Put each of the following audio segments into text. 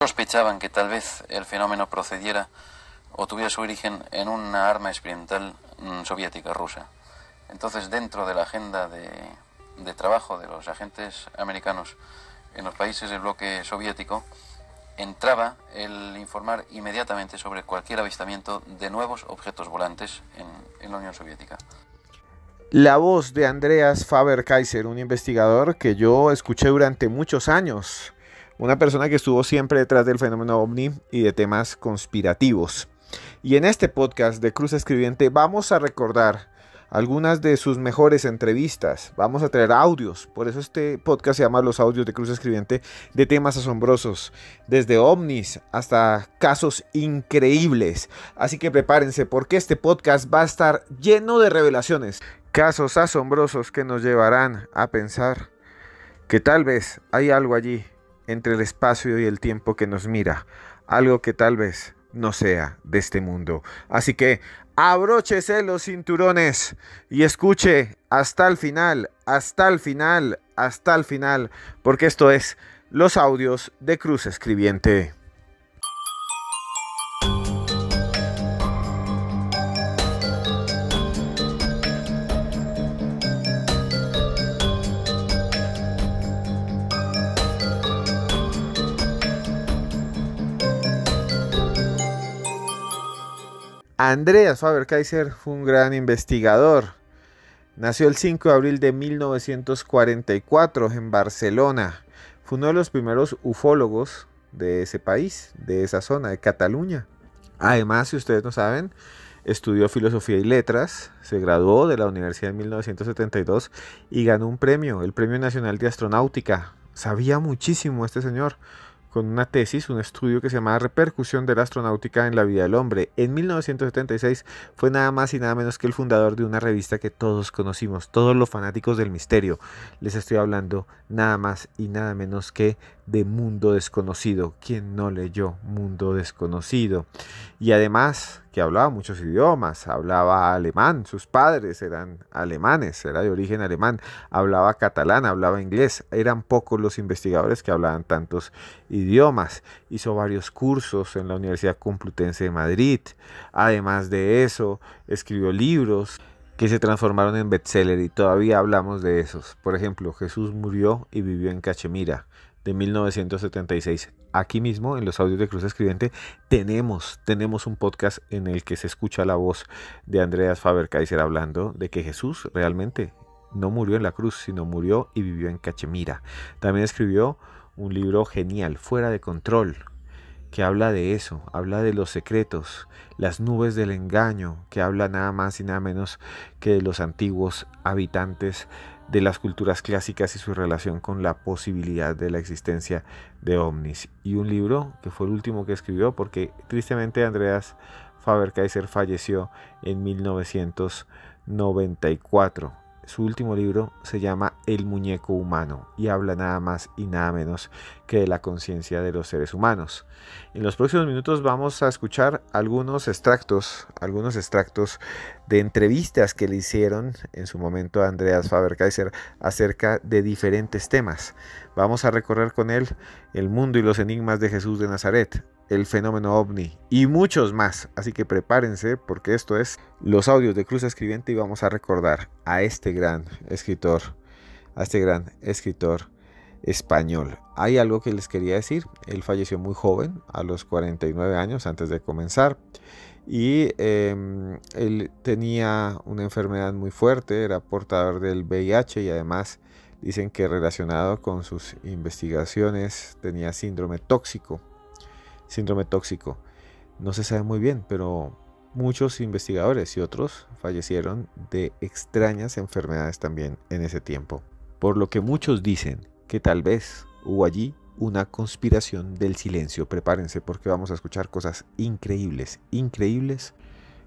sospechaban que tal vez el fenómeno procediera o tuviera su origen en una arma experimental soviética, rusa. Entonces, dentro de la agenda de trabajo de los agentes americanos en los países del bloque soviético, entraba el informar inmediatamente sobre cualquier avistamiento de nuevos objetos volantes en la Unión Soviética. La voz de Andreas Faber-Kaiser, un investigador que yo escuché durante muchos años, una persona que estuvo siempre detrás del fenómeno OVNI y de temas conspirativos. Y en este podcast de Cruz Escribiente vamos a recordar algunas de sus mejores entrevistas, vamos a traer audios, por eso este podcast se llama Los Audios de Cruz Escribiente, de temas asombrosos, desde ovnis hasta casos increíbles. Así que prepárense porque este podcast va a estar lleno de revelaciones, casos asombrosos que nos llevarán a pensar que tal vez hay algo allí entre el espacio y el tiempo que nos mira, algo que tal vez no sea de este mundo. Así que abróchese los cinturones y escuche hasta el final, hasta el final, hasta el final, porque esto es Los Audios de Cruz Escribiente. Andreas Faber-Kaiser fue un gran investigador. Nació el 5 de abril de 1944 en Barcelona. Fue uno de los primeros ufólogos de ese país, de esa zona, de Cataluña. Además, si ustedes no saben, estudió Filosofía y Letras, se graduó de la universidad en 1972 y ganó un premio, el Premio Nacional de Astronáutica. Sabía muchísimo este señor, con una tesis, un estudio que se llamaba Repercusión de la Astronáutica en la Vida del Hombre. En 1976 fue nada más y nada menos que el fundador de una revista que todos conocimos, todos los fanáticos del misterio. Les estoy hablando nada más y nada menos que de Mundo Desconocido. ¿Quién no leyó Mundo Desconocido? Y además que hablaba muchos idiomas, hablaba alemán, sus padres eran alemanes, era de origen alemán, hablaba catalán, hablaba inglés, eran pocos los investigadores que hablaban tantos idiomas, hizo varios cursos en la Universidad Complutense de Madrid, además de eso escribió libros que se transformaron en bestseller y todavía hablamos de esos. Por ejemplo, Jesús murió y vivió en Cachemira, de 1976. Aquí mismo, en los audios de Cruz Escribiente, tenemos un podcast en el que se escucha la voz de Andreas Faber-Kaiser hablando de que Jesús realmente no murió en la cruz, sino murió y vivió en Cachemira. También escribió un libro genial, Fuera de Control, que habla de eso, habla de los secretos, las nubes del engaño, que habla nada más y nada menos que de los antiguos habitantes de las culturas clásicas y su relación con la posibilidad de la existencia de ovnis. Y un libro que fue el último que escribió porque tristemente Andreas Faber-Kaiser falleció en 1994. Su último libro se llama El muñeco humano y habla nada más y nada menos que de la conciencia de los seres humanos. En los próximos minutos vamos a escuchar algunos extractos de entrevistas que le hicieron en su momento a Andreas Faber-Kaiser acerca de diferentes temas. Vamos a recorrer con él el mundo y los enigmas de Jesús de Nazaret, el fenómeno OVNI y muchos más. Así que prepárense porque esto es Los Audios de Cruz Escribiente y vamos a recordar a este gran escritor, español. Hay algo que les quería decir. Él falleció muy joven, a los 49 años antes de comenzar. Y él tenía una enfermedad muy fuerte, era portador del VIH y además dicen que relacionado con sus investigaciones tenía síndrome tóxico. No se sabe muy bien, pero muchos investigadores y otros fallecieron de extrañas enfermedades también en ese tiempo. Por lo que muchos dicen que tal vez hubo allí una conspiración del silencio. Prepárense porque vamos a escuchar cosas increíbles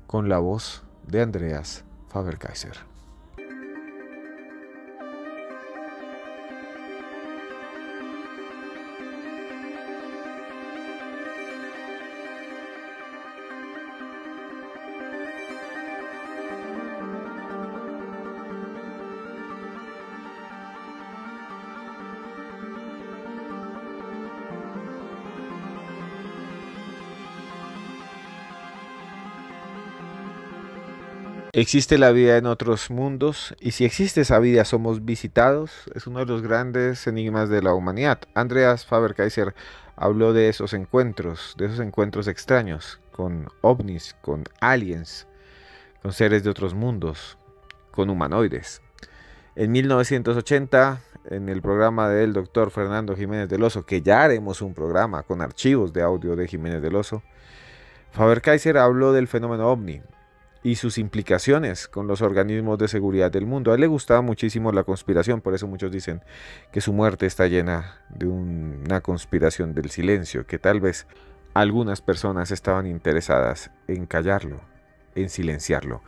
con la voz de Andreas Faber-Kaiser. ¿Existe la vida en otros mundos? Y si existe esa vida, ¿somos visitados? Es uno de los grandes enigmas de la humanidad. Andreas Faber-Kaiser habló de esos encuentros extraños, con ovnis, con aliens, con seres de otros mundos, con humanoides. En 1980, en el programa del doctor Fernando Jiménez del Oso, que ya haremos un programa con archivos de audio de Jiménez del Oso, Faber-Kaiser habló del fenómeno ovni y sus implicaciones con los organismos de seguridad del mundo. A él le gustaba muchísimo la conspiración, por eso muchos dicen que su muerte está llena de una conspiración del silencio, que tal vez algunas personas estaban interesadas en callarlo, en silenciarlo.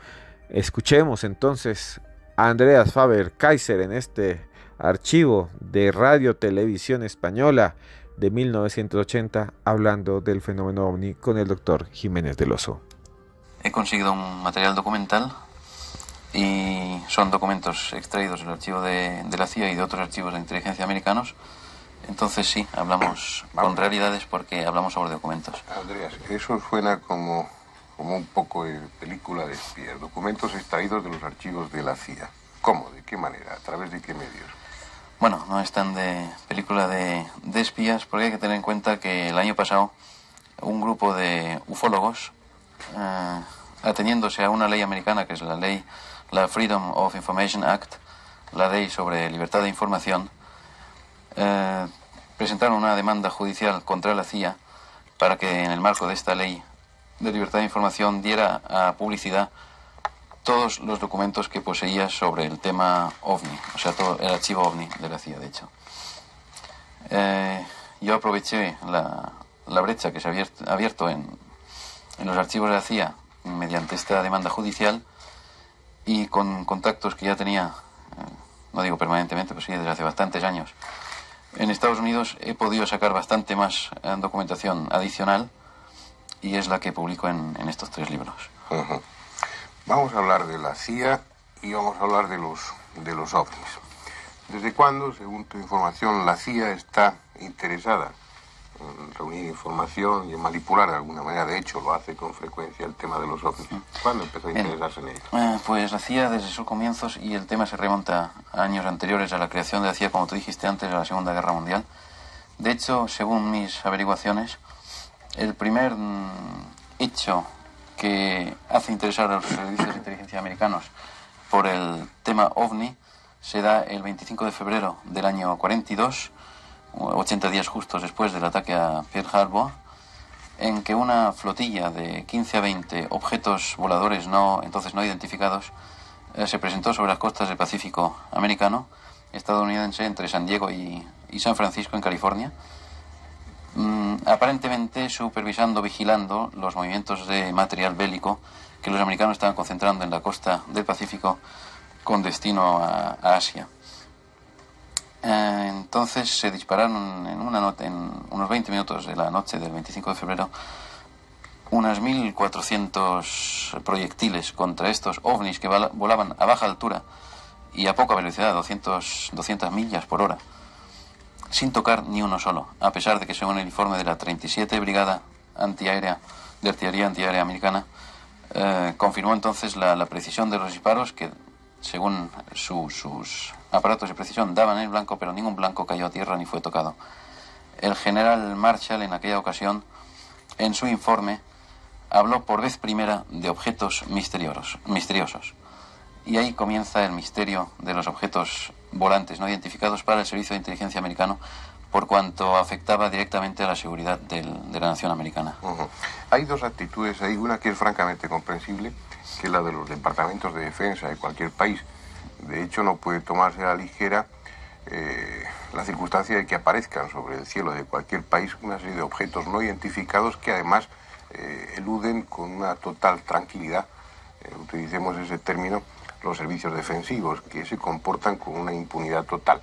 Escuchemos entonces a Andreas Faber-Kaiser en este archivo de Radio Televisión Española de 1980, hablando del fenómeno ovni con el doctor Jiménez del Oso. He conseguido un material documental y son documentos extraídos del archivo de la CIA y de otros archivos de inteligencia americanos. Entonces sí, hablamos con realidades porque hablamos sobre documentos. Andreas, eso suena como un poco de película de espías. Documentos extraídos de los archivos de la CIA. ¿Cómo? ¿De qué manera? ¿A través de qué medios? Bueno, no es tan de película de espías porque hay que tener en cuenta que el año pasado un grupo de ufólogos, ateniéndose a una ley americana que es la Freedom of Information Act, la ley sobre libertad de información, presentaron una demanda judicial contra la CIA para que en el marco de esta ley de libertad de información diera a publicidad todos los documentos que poseía sobre el tema OVNI, o sea, todo el archivo OVNI de la CIA, de hecho. Yo aproveché la brecha que se ha abierto en los archivos de la CIA mediante esta demanda judicial y con contactos que ya tenía, no digo permanentemente, pero sí desde hace bastantes años, en Estados Unidos he podido sacar bastante más documentación adicional y es la que publico en estos 3 libros. Uh-huh. Vamos a hablar de la CIA y vamos a hablar de los ovnis. ¿Desde cuándo, según tu información, la CIA está interesada en reunir información y en manipular de alguna manera? De hecho, lo hace con frecuencia el tema de los ovnis. ¿Cuándo empezó a interesarse en ello? Pues la CIA desde sus comienzos, y el tema se remonta a años anteriores a la creación de la CIA, como tú dijiste antes, de la Segunda Guerra Mundial. De hecho, según mis averiguaciones, el primer hecho que hace interesar a los servicios de inteligencia americanos por el tema OVNI se da el 25 de febrero del año 42, 80 días justos después del ataque a Pearl Harbor, en que una flotilla de 15 a 20 objetos voladores entonces no identificados se presentó sobre las costas del Pacífico americano, estadounidense, entre San Diego y San Francisco, en California, aparentemente supervisando, vigilando los movimientos de material bélico que los americanos estaban concentrando en la costa del Pacífico con destino a Asia. Entonces se dispararon en unos 20 minutos de la noche del 25 de febrero unas 1.400 proyectiles contra estos ovnis que volaban a baja altura y a poca velocidad, 200 millas por hora, sin tocar ni uno solo, a pesar de que, según el informe de la 37 Brigada de Artillería Antiaérea Americana, confirmó entonces la precisión de los disparos, que según sus aparatos de precisión daban el blanco, pero ningún blanco cayó a tierra ni fue tocado. El general Marshall, en aquella ocasión, en su informe, habló por vez primera de objetos misteriosos. Y ahí comienza el misterio de los objetos volantes no identificados para el Servicio de Inteligencia americano, por cuanto afectaba directamente a la seguridad de la nación americana. Uh-huh. Hay 2 actitudes ahí, una que es francamente comprensible, que es la de los departamentos de defensa de cualquier país. De hecho, no puede tomarse a la ligera la circunstancia de que aparezcan sobre el cielo de cualquier país una serie de objetos no identificados que además eluden con una total tranquilidad, utilicemos ese término, los servicios defensivos, que se comportan con una impunidad total.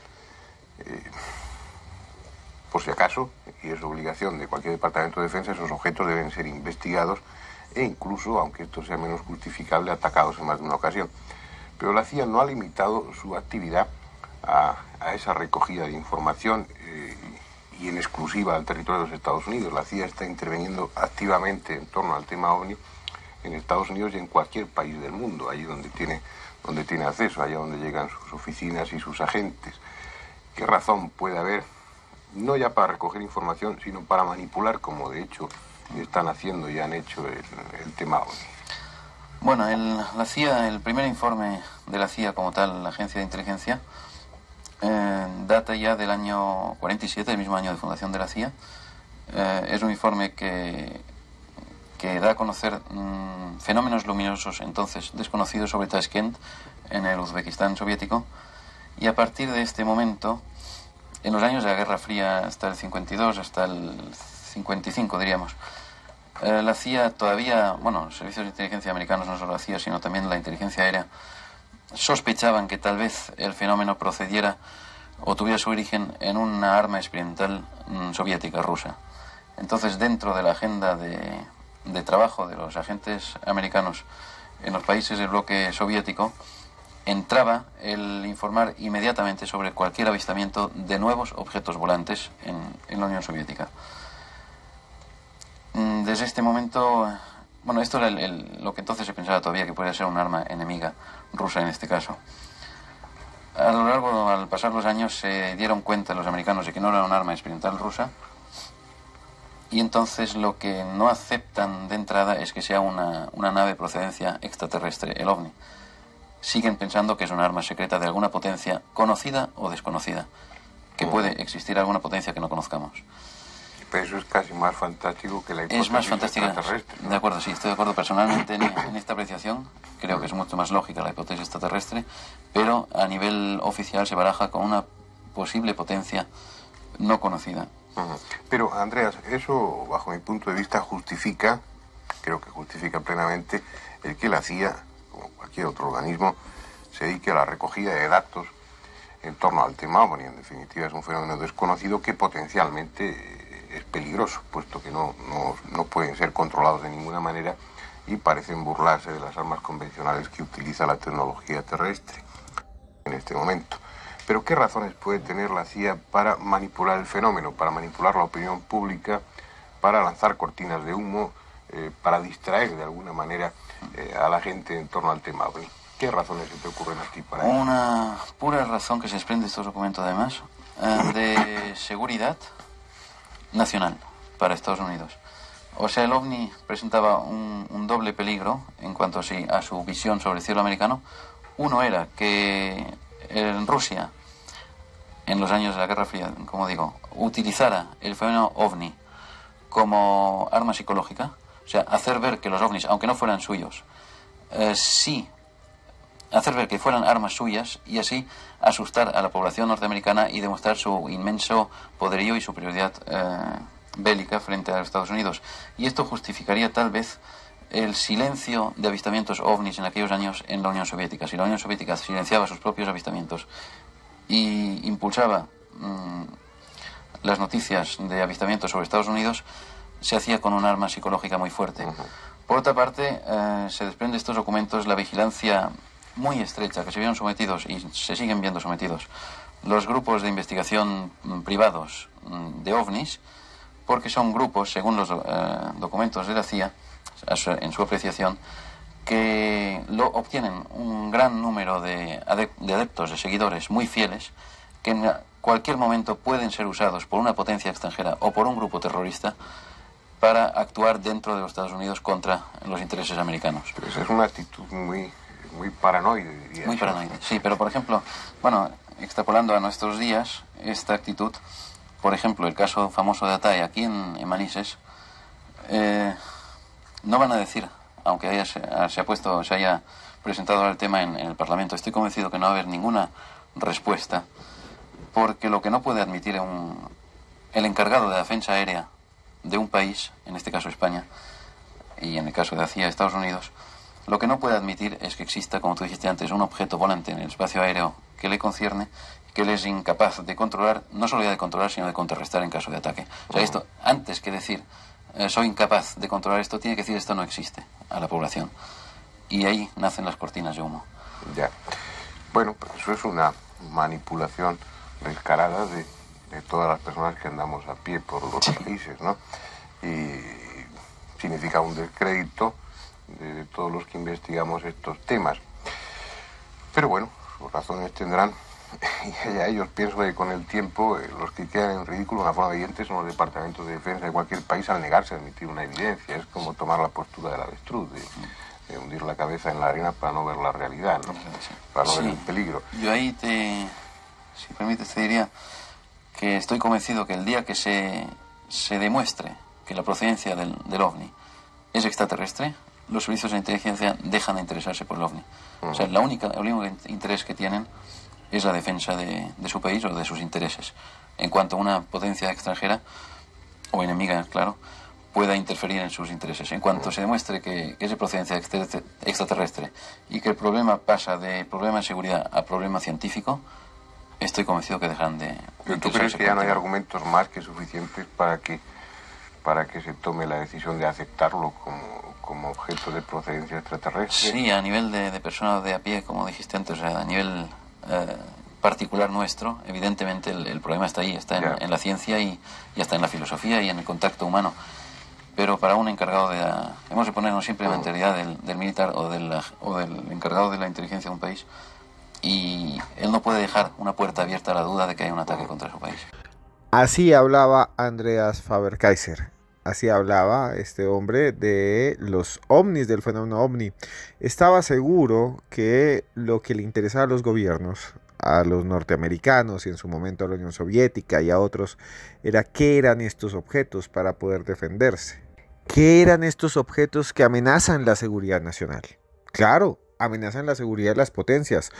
Por si acaso, y es obligación de cualquier departamento de defensa, esos objetos deben ser investigados e incluso, aunque esto sea menos justificable, atacados en más de una ocasión. Pero la CIA no ha limitado su actividad a esa recogida de información y en exclusiva al territorio de los Estados Unidos. La CIA está interviniendo activamente en torno al tema OVNI en Estados Unidos y en cualquier país del mundo, allí donde tiene acceso, allá donde llegan sus oficinas y sus agentes. ¿Qué razón puede haber, no ya para recoger información, sino para manipular, como de hecho están haciendo y han hecho el tema OVNI? Bueno, la CIA, el primer informe de la CIA como tal, la agencia de inteligencia, data ya del año 47, el mismo año de fundación de la CIA. Es un informe que da a conocer fenómenos luminosos entonces desconocidos sobre Tashkent, en el Uzbekistán soviético, y a partir de este momento, en los años de la Guerra Fría, hasta el 52, hasta el 55 diríamos, la CIA todavía, bueno, los servicios de inteligencia americanos, no solo la CIA, sino también la inteligencia aérea, sospechaban que tal vez el fenómeno procediera o tuviera su origen en una arma experimental soviética, rusa. Entonces, dentro de la agenda de trabajo de los agentes americanos en los países del bloque soviético, entraba el informar inmediatamente sobre cualquier avistamiento de nuevos objetos volantes en la Unión Soviética. Desde este momento, bueno, esto era lo que entonces se pensaba todavía que podría ser un arma enemiga rusa en este caso. A lo largo, al pasar los años, se dieron cuenta los americanos de que no era un arma experimental rusa, y entonces lo que no aceptan de entrada es que sea una nave de procedencia extraterrestre, el OVNI. Siguen pensando que es una arma secreta de alguna potencia conocida o desconocida, que puede existir alguna potencia que no conozcamos. Pero eso es casi más fantástico que la hipótesis es más fantástica, extraterrestre, ¿no? De acuerdo, sí, estoy de acuerdo personalmente en esta apreciación. Creo que es mucho más lógica la hipótesis extraterrestre, pero a nivel oficial se baraja con una posible potencia no conocida. Pero, Andreas, eso, bajo mi punto de vista, justifica, creo que justifica plenamente, el que la CIA, como cualquier otro organismo, se dedique a la recogida de datos en torno al tema OVNI. En definitiva, es un fenómeno desconocido que potencialmente es peligroso, puesto que no pueden ser controlados de ninguna manera y parecen burlarse de las armas convencionales que utiliza la tecnología terrestre en este momento. Pero ¿qué razones puede tener la CIA para manipular el fenómeno, para manipular la opinión pública, para lanzar cortinas de humo, para distraer de alguna manera a la gente en torno al tema OVNI? ¿Qué razones se te ocurren a ti para eso? Una pura razón que se desprende de estos documentos, además, de seguridad nacional para Estados Unidos. O sea, el OVNI presentaba un doble peligro en cuanto a su visión sobre el cielo americano. Uno era que en Rusia, en los años de la Guerra Fría, como digo, utilizara el fenómeno OVNI como arma psicológica, o sea, hacer ver que los OVNIs, aunque no fueran suyos, sí hacer ver que fueran armas suyas y así asustar a la población norteamericana y demostrar su inmenso poderío y superioridad bélica frente a los Estados Unidos. Y esto justificaría tal vez el silencio de avistamientos ovnis en aquellos años en la Unión Soviética. Si la Unión Soviética silenciaba sus propios avistamientos y impulsaba las noticias de avistamientos sobre Estados Unidos, se hacía con un arma psicológica muy fuerte. Por otra parte, se desprende de estos documentos la vigilancia muy estrecha que se vieron sometidos y se siguen viendo sometidos los grupos de investigación privados de ovnis, porque son grupos, según los documentos de la CIA, en su apreciación, que obtienen un gran número de adeptos, de seguidores muy fieles, que en cualquier momento pueden ser usados por una potencia extranjera o por un grupo terrorista para actuar dentro de los Estados Unidos contra los intereses americanos. Pero esa es una actitud muy paranoide, diría. Muy paranoide, sí, pero por ejemplo, bueno, extrapolando a nuestros días, esta actitud, por ejemplo, el caso famoso de Atay aquí en Manises, no van a decir, aunque se haya presentado el tema en el Parlamento, estoy convencido que no va a haber ninguna respuesta, porque lo que no puede admitir el encargado de la defensa aérea de un país, en este caso España, y en el caso de la CIA, Estados Unidos, lo que no puede admitir es que exista, como tú dijiste antes, un objeto volante en el espacio aéreo que le concierne, que él es incapaz de controlar, no solo ya de controlar, sino de contrarrestar en caso de ataque. O sea, esto, antes que decir, soy incapaz de controlar esto, tiene que decir, esto no existe a la población. Y ahí nacen las cortinas de humo. Ya. Bueno, pues eso es una manipulación descarada de todas las personas que andamos a pie por los países, ¿no? Y significa un descrédito de todos los que investigamos estos temas. Pero bueno, sus razones tendrán. Y a ellos pienso que con el tiempo los que quedan en ridículo, una forma evidente, son los departamentos de defensa de cualquier país al negarse a admitir una evidencia. Es como tomar la postura del avestruz, de hundir la cabeza en la arena para no ver la realidad, ¿no? Para no ver el peligro. Yo ahí si permites, te diría que estoy convencido que el día que se demuestre que la procedencia del OVNI es extraterrestre, los servicios de inteligencia dejan de interesarse por el OVNI. O sea, el único interés que tienen es la defensa de su país o de sus intereses. En cuanto a una potencia extranjera, o enemiga, claro, pueda interferir en sus intereses. En cuanto se demuestre que es de procedencia extraterrestre y que el problema pasa de problema de seguridad a problema científico, estoy convencido que dejarán de ¿Pero tú crees que ya no hay argumentos más que suficientes para que se tome la decisión de aceptarlo como objeto de procedencia extraterrestre? Sí, a nivel de personas de a pie, como dijiste antes, a nivel particular nuestro, evidentemente el problema está ahí, está en la ciencia y hasta en la filosofía y en el contacto humano. Pero para un encargado hemos de ponernos siempre en la mentalidad del militar o del encargado de la inteligencia de un país, y él no puede dejar una puerta abierta a la duda de que hay un ataque contra su país. Así hablaba Andreas Faber-Kayser. Así hablaba este hombre de los ovnis, del fenómeno ovni. Estaba seguro que lo que le interesaba a los gobiernos, a los norteamericanos y en su momento a la Unión Soviética y a otros, era qué eran estos objetos para poder defenderse. ¿Qué eran estos objetos que amenazan la seguridad nacional? Claro, amenazan la seguridad de las potencias.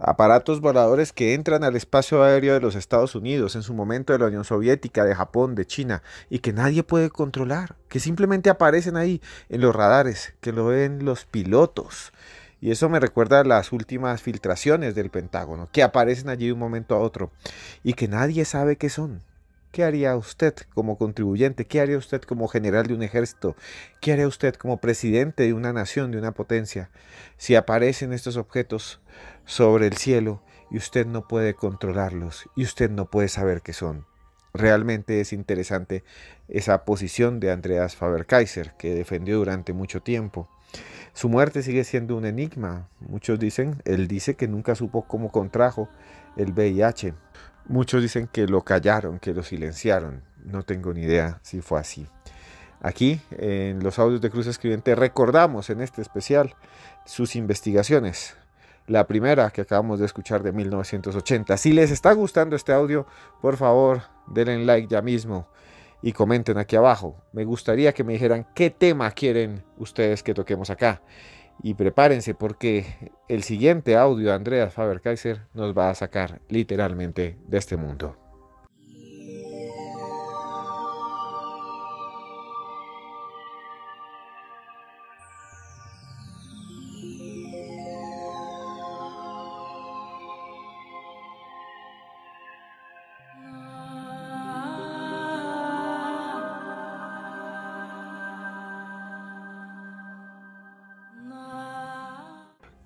Aparatos voladores que entran al espacio aéreo de los Estados Unidos, en su momento de la Unión Soviética, de Japón, de China, y que nadie puede controlar, que simplemente aparecen ahí en los radares, que lo ven los pilotos. Y eso me recuerda a las últimas filtraciones del Pentágono, que aparecen allí de un momento a otro, y que nadie sabe qué son. ¿Qué haría usted como contribuyente? ¿Qué haría usted como general de un ejército? ¿Qué haría usted como presidente de una nación, de una potencia, si aparecen estos objetos sobre el cielo y usted no puede controlarlos y usted no puede saber qué son? Realmente es interesante esa posición de Andreas Faber-Kayser, que defendió durante mucho tiempo. Su muerte sigue siendo un enigma. Muchos dicen, él dice que nunca supo cómo contrajo el VIH. Muchos dicen que lo callaron, que lo silenciaron. No tengo ni idea si fue así. Aquí, en los audios de Cruz Escribiente, recordamos en este especial sus investigaciones. La primera que acabamos de escuchar de 1980. Si les está gustando este audio, por favor, denle like ya mismo y comenten aquí abajo. Me gustaría que me dijeran qué tema quieren ustedes que toquemos acá. Y prepárense porque el siguiente audio de Andreas Faber-Kayser nos va a sacar literalmente de este mundo.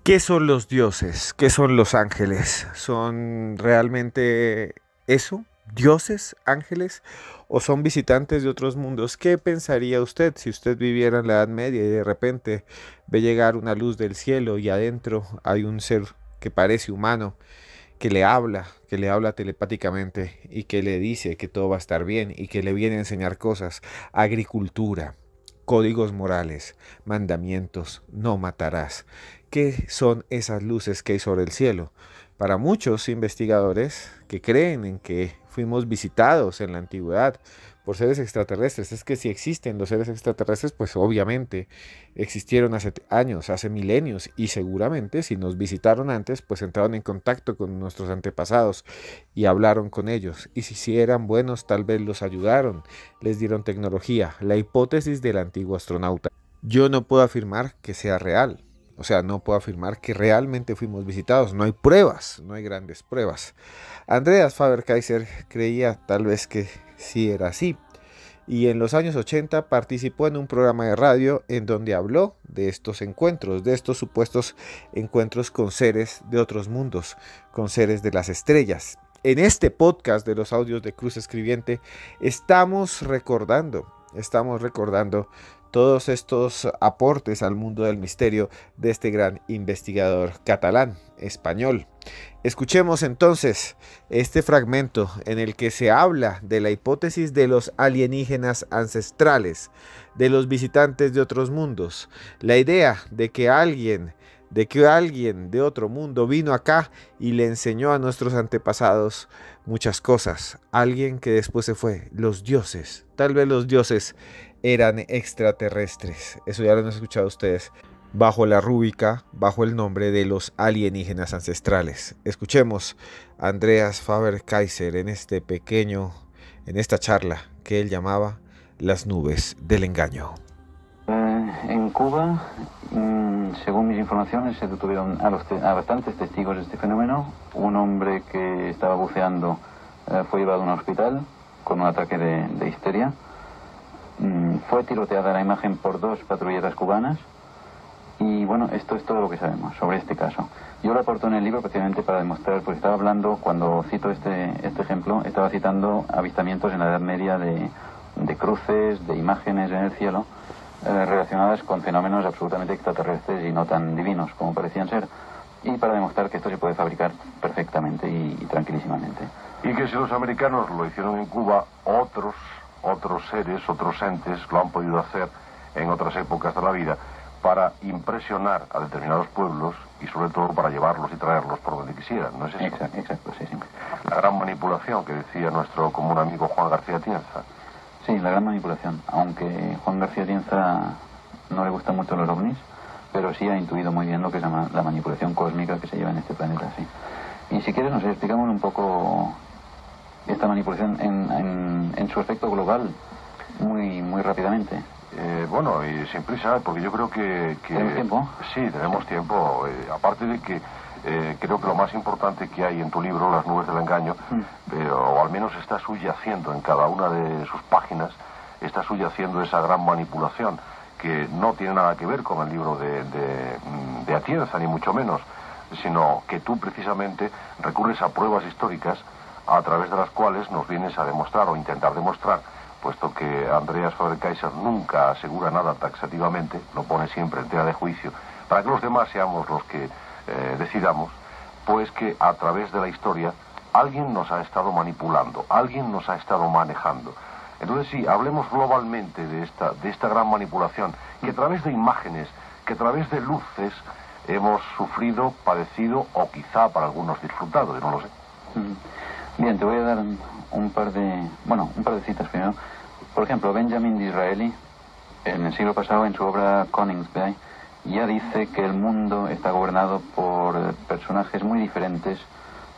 ¿Qué son los dioses? ¿Qué son los ángeles? ¿Son realmente eso? ¿Dioses? ¿Ángeles? ¿O son visitantes de otros mundos? ¿Qué pensaría usted si usted viviera en la Edad Media y de repente ve llegar una luz del cielo y adentro hay un ser que parece humano, que le habla telepáticamente y que le dice que todo va a estar bien y que le viene a enseñar cosas, agricultura, códigos morales, mandamientos, no matarás? ¿Qué son esas luces que hay sobre el cielo? Para muchos investigadores que creen en que fuimos visitados en la antigüedad por seres extraterrestres, es que si existen los seres extraterrestres, pues obviamente existieron hace años, hace milenios, y seguramente si nos visitaron antes, pues entraron en contacto con nuestros antepasados y hablaron con ellos, y si eran buenos, tal vez los ayudaron, les dieron tecnología. La hipótesis del antiguo astronauta. Yo no puedo afirmar que sea real. O sea, no puedo afirmar que realmente fuimos visitados. No hay pruebas, no hay grandes pruebas. Andreas Faber-Kayser creía tal vez que sí era así. Y en los años 80 participó en un programa de radio en donde habló de estos encuentros, de estos supuestos encuentros con seres de otros mundos, con seres de las estrellas. En este podcast de los audios de Cruz Escribiente estamos recordando todos estos aportes al mundo del misterio de este gran investigador catalán, español. Escuchemos entonces este fragmento en el que se habla de la hipótesis de los alienígenas ancestrales, de los visitantes de otros mundos, la idea de que alguien de otro mundo vino acá y le enseñó a nuestros antepasados muchas cosas, alguien que después se fue, los dioses, tal vez los dioses eran extraterrestres, eso ya lo han escuchado ustedes, bajo la rúbrica, bajo el nombre de los alienígenas ancestrales. Escuchemos a Andreas Faber-Kaiser en esta charla que él llamaba Las nubes del engaño. En Cuba, según mis informaciones, se detuvieron a bastantes testigos de este fenómeno. Un hombre que estaba buceando fue llevado a un hospital con un ataque de histeria. Fue tiroteada la imagen por 2 patrulleras cubanas. Y bueno, esto es todo lo que sabemos sobre este caso. Yo lo aporto en el libro precisamente para demostrar, porque estaba hablando, cuando cito este ejemplo, estaba citando avistamientos en la Edad Media de cruces, de imágenes en el cielo, relacionadas con fenómenos absolutamente extraterrestres y no tan divinos como parecían ser, y para demostrar que esto se puede fabricar perfectamente y tranquilísimamente. Y que si los americanos lo hicieron en Cuba, otros seres, otros entes lo han podido hacer en otras épocas de la vida para impresionar a determinados pueblos y sobre todo para llevarlos y traerlos por donde quisieran, ¿no es eso? Exacto, sí. La gran manipulación que decía nuestro común amigo Juan García Tienza. Sí, la gran manipulación, aunque Juan García Tienza no le gustan mucho los ovnis, pero sí ha intuido muy bien lo que es la manipulación cósmica que se lleva en este planeta, sí. Y si quieres, nos explicamos un poco esta manipulación en su aspecto global, muy rápidamente. Bueno, y sin prisa, porque yo creo que... ¿Tenemos tiempo? Sí, tenemos tiempo. Aparte de que creo que lo más importante que hay en tu libro, Las nubes del engaño, o al menos está subyaciendo en cada una de sus páginas, está subyaciendo esa gran manipulación, que no tiene nada que ver con el libro de Atienza, ni mucho menos, sino que tú precisamente recurres a pruebas históricas a través de las cuales nos vienes a demostrar o intentar demostrar, puesto que Andreas Faber-Kaiser nunca asegura nada taxativamente, lo pone siempre en tela de juicio, para que los demás seamos los que decidamos, pues que a través de la historia alguien nos ha estado manipulando, alguien nos ha estado manejando. Entonces sí, hablemos globalmente de esta gran manipulación, que a través de imágenes, que a través de luces hemos sufrido, padecido o quizá para algunos disfrutado, yo no lo sé. Bien, te voy a dar un par de citas primero. Por ejemplo, Benjamin Disraeli, en el siglo pasado, en su obra Königsberg, ya dice que el mundo está gobernado por personajes muy diferentes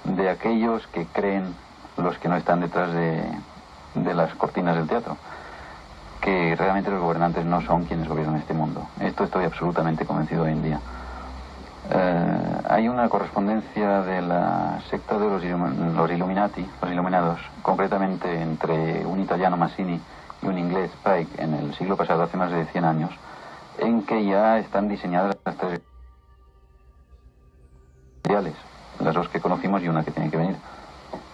de aquellos que creen los que no están detrás de las cortinas del teatro. Que realmente los gobernantes no son quienes gobiernan este mundo. Esto estoy absolutamente convencido hoy en día. Hay una correspondencia de la secta de los Illuminati, los Iluminados, concretamente entre un italiano Mazzini y un inglés Pike en el siglo pasado, hace más de 100 años, en que ya están diseñadas las 3 mundiales, las 2 que conocimos y una que tiene que venir.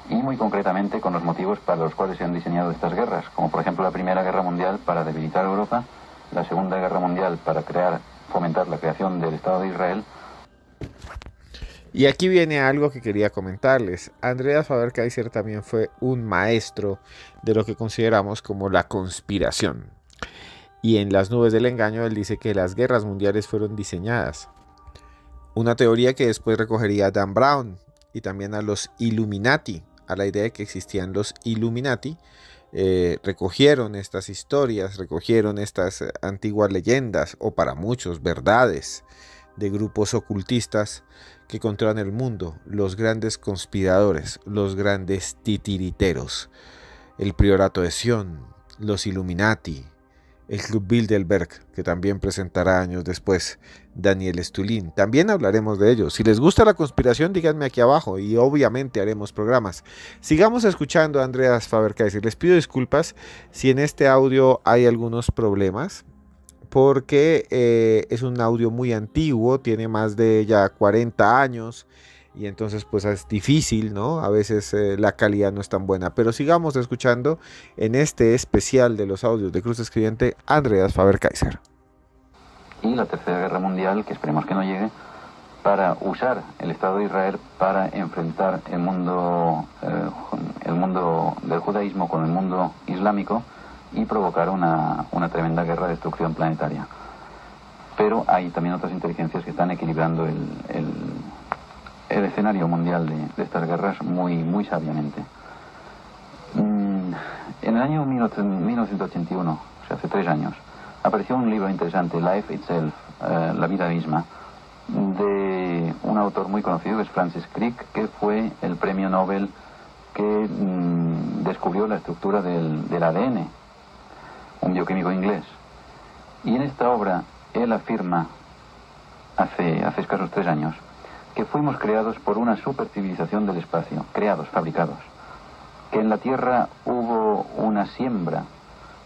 Y muy concretamente con los motivos para los cuales se han diseñado estas guerras, como por ejemplo la Primera Guerra Mundial para debilitar a Europa, la Segunda Guerra Mundial para fomentar la creación del Estado de Israel. Y aquí viene algo que quería comentarles. Andreas Faber-Kaiser también fue un maestro de lo que consideramos como la conspiración. Y en Las nubes del engaño él dice que las guerras mundiales fueron diseñadas. Una teoría que después recogería a Dan Brown y también a los Illuminati, a la idea de que existían los Illuminati. Recogieron estas historias, recogieron estas antiguas leyendas, o para muchos verdades, de grupos ocultistas que controlan el mundo, los grandes conspiradores, los grandes titiriteros, el Priorato de Sion, los Illuminati, el Club Bilderberg, que también presentará años después Daniel Stulin. También hablaremos de ellos. Si les gusta la conspiración, díganme aquí abajo y obviamente haremos programas. Sigamos escuchando a Andreas Faber-Kaiser. Les pido disculpas si en este audio hay algunos problemas, porque es un audio muy antiguo, tiene más de ya 40 años. y entonces pues es difícil, ¿no? A veces la calidad no es tan buena, pero sigamos escuchando en este especial de los audios de Cruz Escribiente Andreas Faber-Kaiser. Y la Tercera Guerra Mundial, que esperemos que no llegue, para usar el Estado de Israel para enfrentar el mundo del judaísmo con el mundo islámico y provocar una tremenda guerra de destrucción planetaria. Pero hay también otras inteligencias que están equilibrando el escenario mundial de estas guerras muy sabiamente. En el año 1981, o sea, hace 3 años, apareció un libro interesante, Life Itself, La vida misma, de un autor muy conocido, que es Francis Crick, que fue el premio Nobel que descubrió la estructura del ADN, un bioquímico inglés. Y en esta obra él afirma, hace escasos 3 años, que fuimos creados por una supercivilización del espacio, creados, fabricados, que en la Tierra hubo una siembra,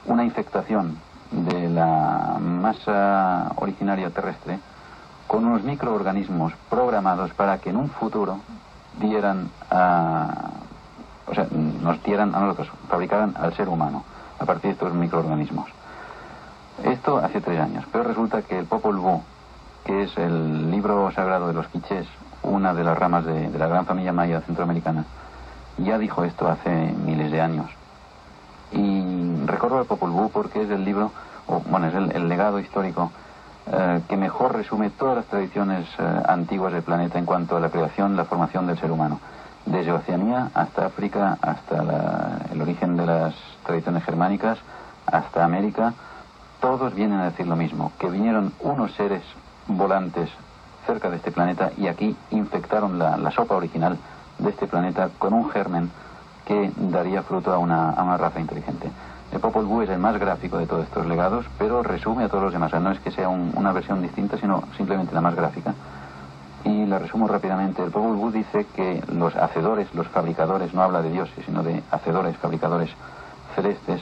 una infectación de la masa originaria terrestre con unos microorganismos programados para que en un futuro nos dieran a nosotros, fabricaran al ser humano a partir de estos microorganismos. Esto hace 3 años, pero resulta que el Popol Vuh, que es el libro sagrado de los quichés, una de las ramas de la gran familia maya centroamericana, ya dijo esto hace miles de años. Y recuerdo el Popol Vuh porque es el libro, es el legado histórico que mejor resume todas las tradiciones antiguas del planeta en cuanto a la creación, la formación del ser humano. Desde Oceanía hasta África, hasta el origen de las tradiciones germánicas, hasta América, todos vienen a decir lo mismo, que vinieron unos seres volantes cerca de este planeta y aquí infectaron la sopa original de este planeta con un germen que daría fruto a una raza inteligente. El Popol Vuh es el más gráfico de todos estos legados, pero resume a todos los demás. O sea, no es que sea una versión distinta, sino simplemente la más gráfica. Y la resumo rápidamente. El Popol Vuh dice que los hacedores, los fabricadores, no habla de dioses, sino de hacedores, fabricadores celestes,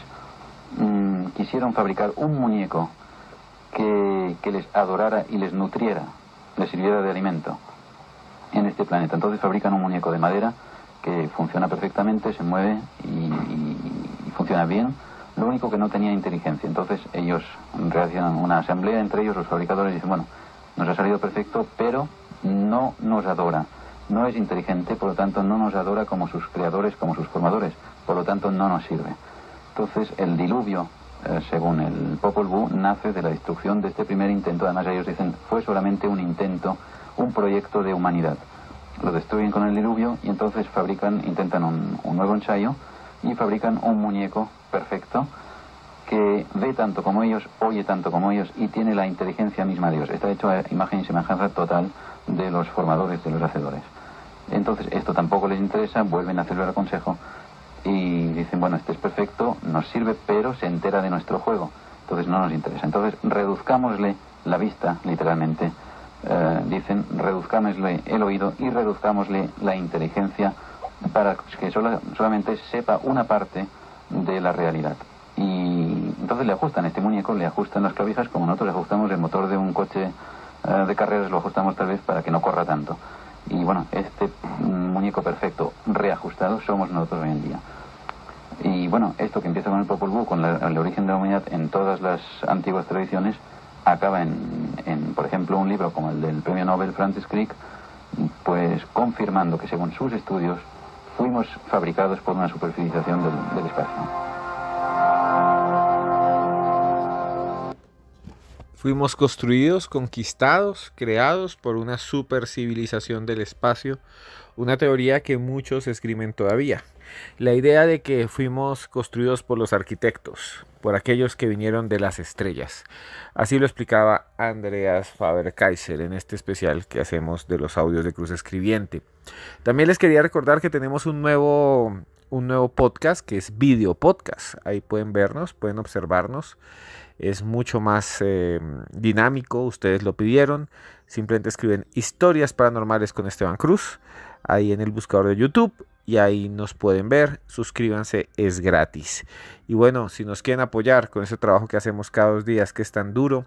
quisieron fabricar un muñeco que les adorara y les nutriera, les sirviera de alimento en este planeta. Entonces fabrican un muñeco de madera que funciona perfectamente, se mueve y funciona bien. Lo único que no tenía inteligencia. Entonces ellos realizan una asamblea entre ellos, los fabricadores, y dicen, bueno, nos ha salido perfecto, pero no nos adora. No es inteligente, por lo tanto no nos adora como sus creadores, como sus formadores. Por lo tanto no nos sirve. Entonces el diluvio, según el Popol Vuh, nace de la destrucción de este primer intento. Además ellos dicen, fue solamente un intento, un proyecto de humanidad. Lo destruyen con el diluvio y entonces intentan un nuevo ensayo y fabrican un muñeco perfecto que ve tanto como ellos, oye tanto como ellos y tiene la inteligencia misma de Dios. Está hecho a imagen y semejanza total de los formadores, de los hacedores. Entonces esto tampoco les interesa, vuelven a celebrar consejo y dicen, bueno, este es perfecto, nos sirve, pero se entera de nuestro juego, entonces no nos interesa. Entonces reduzcámosle la vista, literalmente, dicen, reduzcámosle el oído y reduzcámosle la inteligencia para que solamente sepa una parte de la realidad. Y entonces le ajustan este muñeco, le ajustan las clavijas como nosotros le ajustamos el motor de un coche de carreras, lo ajustamos tal vez para que no corra tanto. Y bueno, este muñeco perfecto reajustado somos nosotros hoy en día. Y bueno, esto que empieza con el Popol Vuh, con el origen de la humanidad en todas las antiguas tradiciones, acaba en, por ejemplo, un libro como el del premio Nobel Francis Crick, pues confirmando que según sus estudios fuimos fabricados por una supercivilización del espacio. Fuimos construidos, conquistados, creados por una supercivilización del espacio, una teoría que muchos esgrimen todavía. La idea de que fuimos construidos por los arquitectos, por aquellos que vinieron de las estrellas. Así lo explicaba Andreas Faber-Kaiser en este especial que hacemos de los audios de Cruz Escribiente. También les quería recordar que tenemos un nuevo podcast que es Video Podcast. Ahí pueden vernos, pueden observarnos. Es mucho más dinámico, ustedes lo pidieron. Simplemente escriben Historias Paranormales con Esteban Cruz ahí en el buscador de YouTube y ahí nos pueden ver. Suscríbanse, es gratis. Y bueno, si nos quieren apoyar con ese trabajo que hacemos cada 2 días que es tan duro,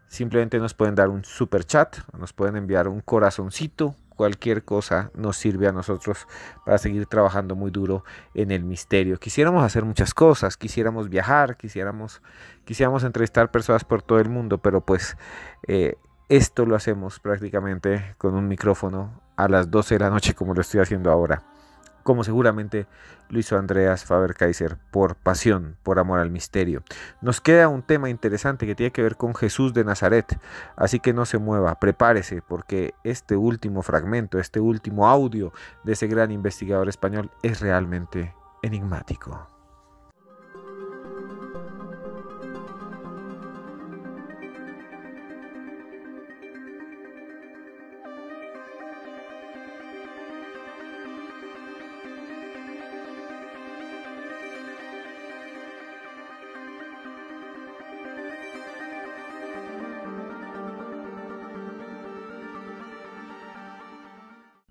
simplemente nos pueden dar un super chat, nos pueden enviar un corazoncito cualquier cosa nos sirve a nosotros para seguir trabajando muy duro en el misterio. Quisiéramos hacer muchas cosas, quisiéramos viajar, quisiéramos entrevistar personas por todo el mundo, pero pues esto lo hacemos prácticamente con un micrófono a las 12 de la noche, como lo estoy haciendo ahora, como seguramente lo hizo Andreas Faber-Kaiser, por pasión, por amor al misterio. Nos queda un tema interesante que tiene que ver con Jesús de Nazaret, así que no se mueva, prepárese, porque este último fragmento, este último audio de ese gran investigador español es realmente enigmático.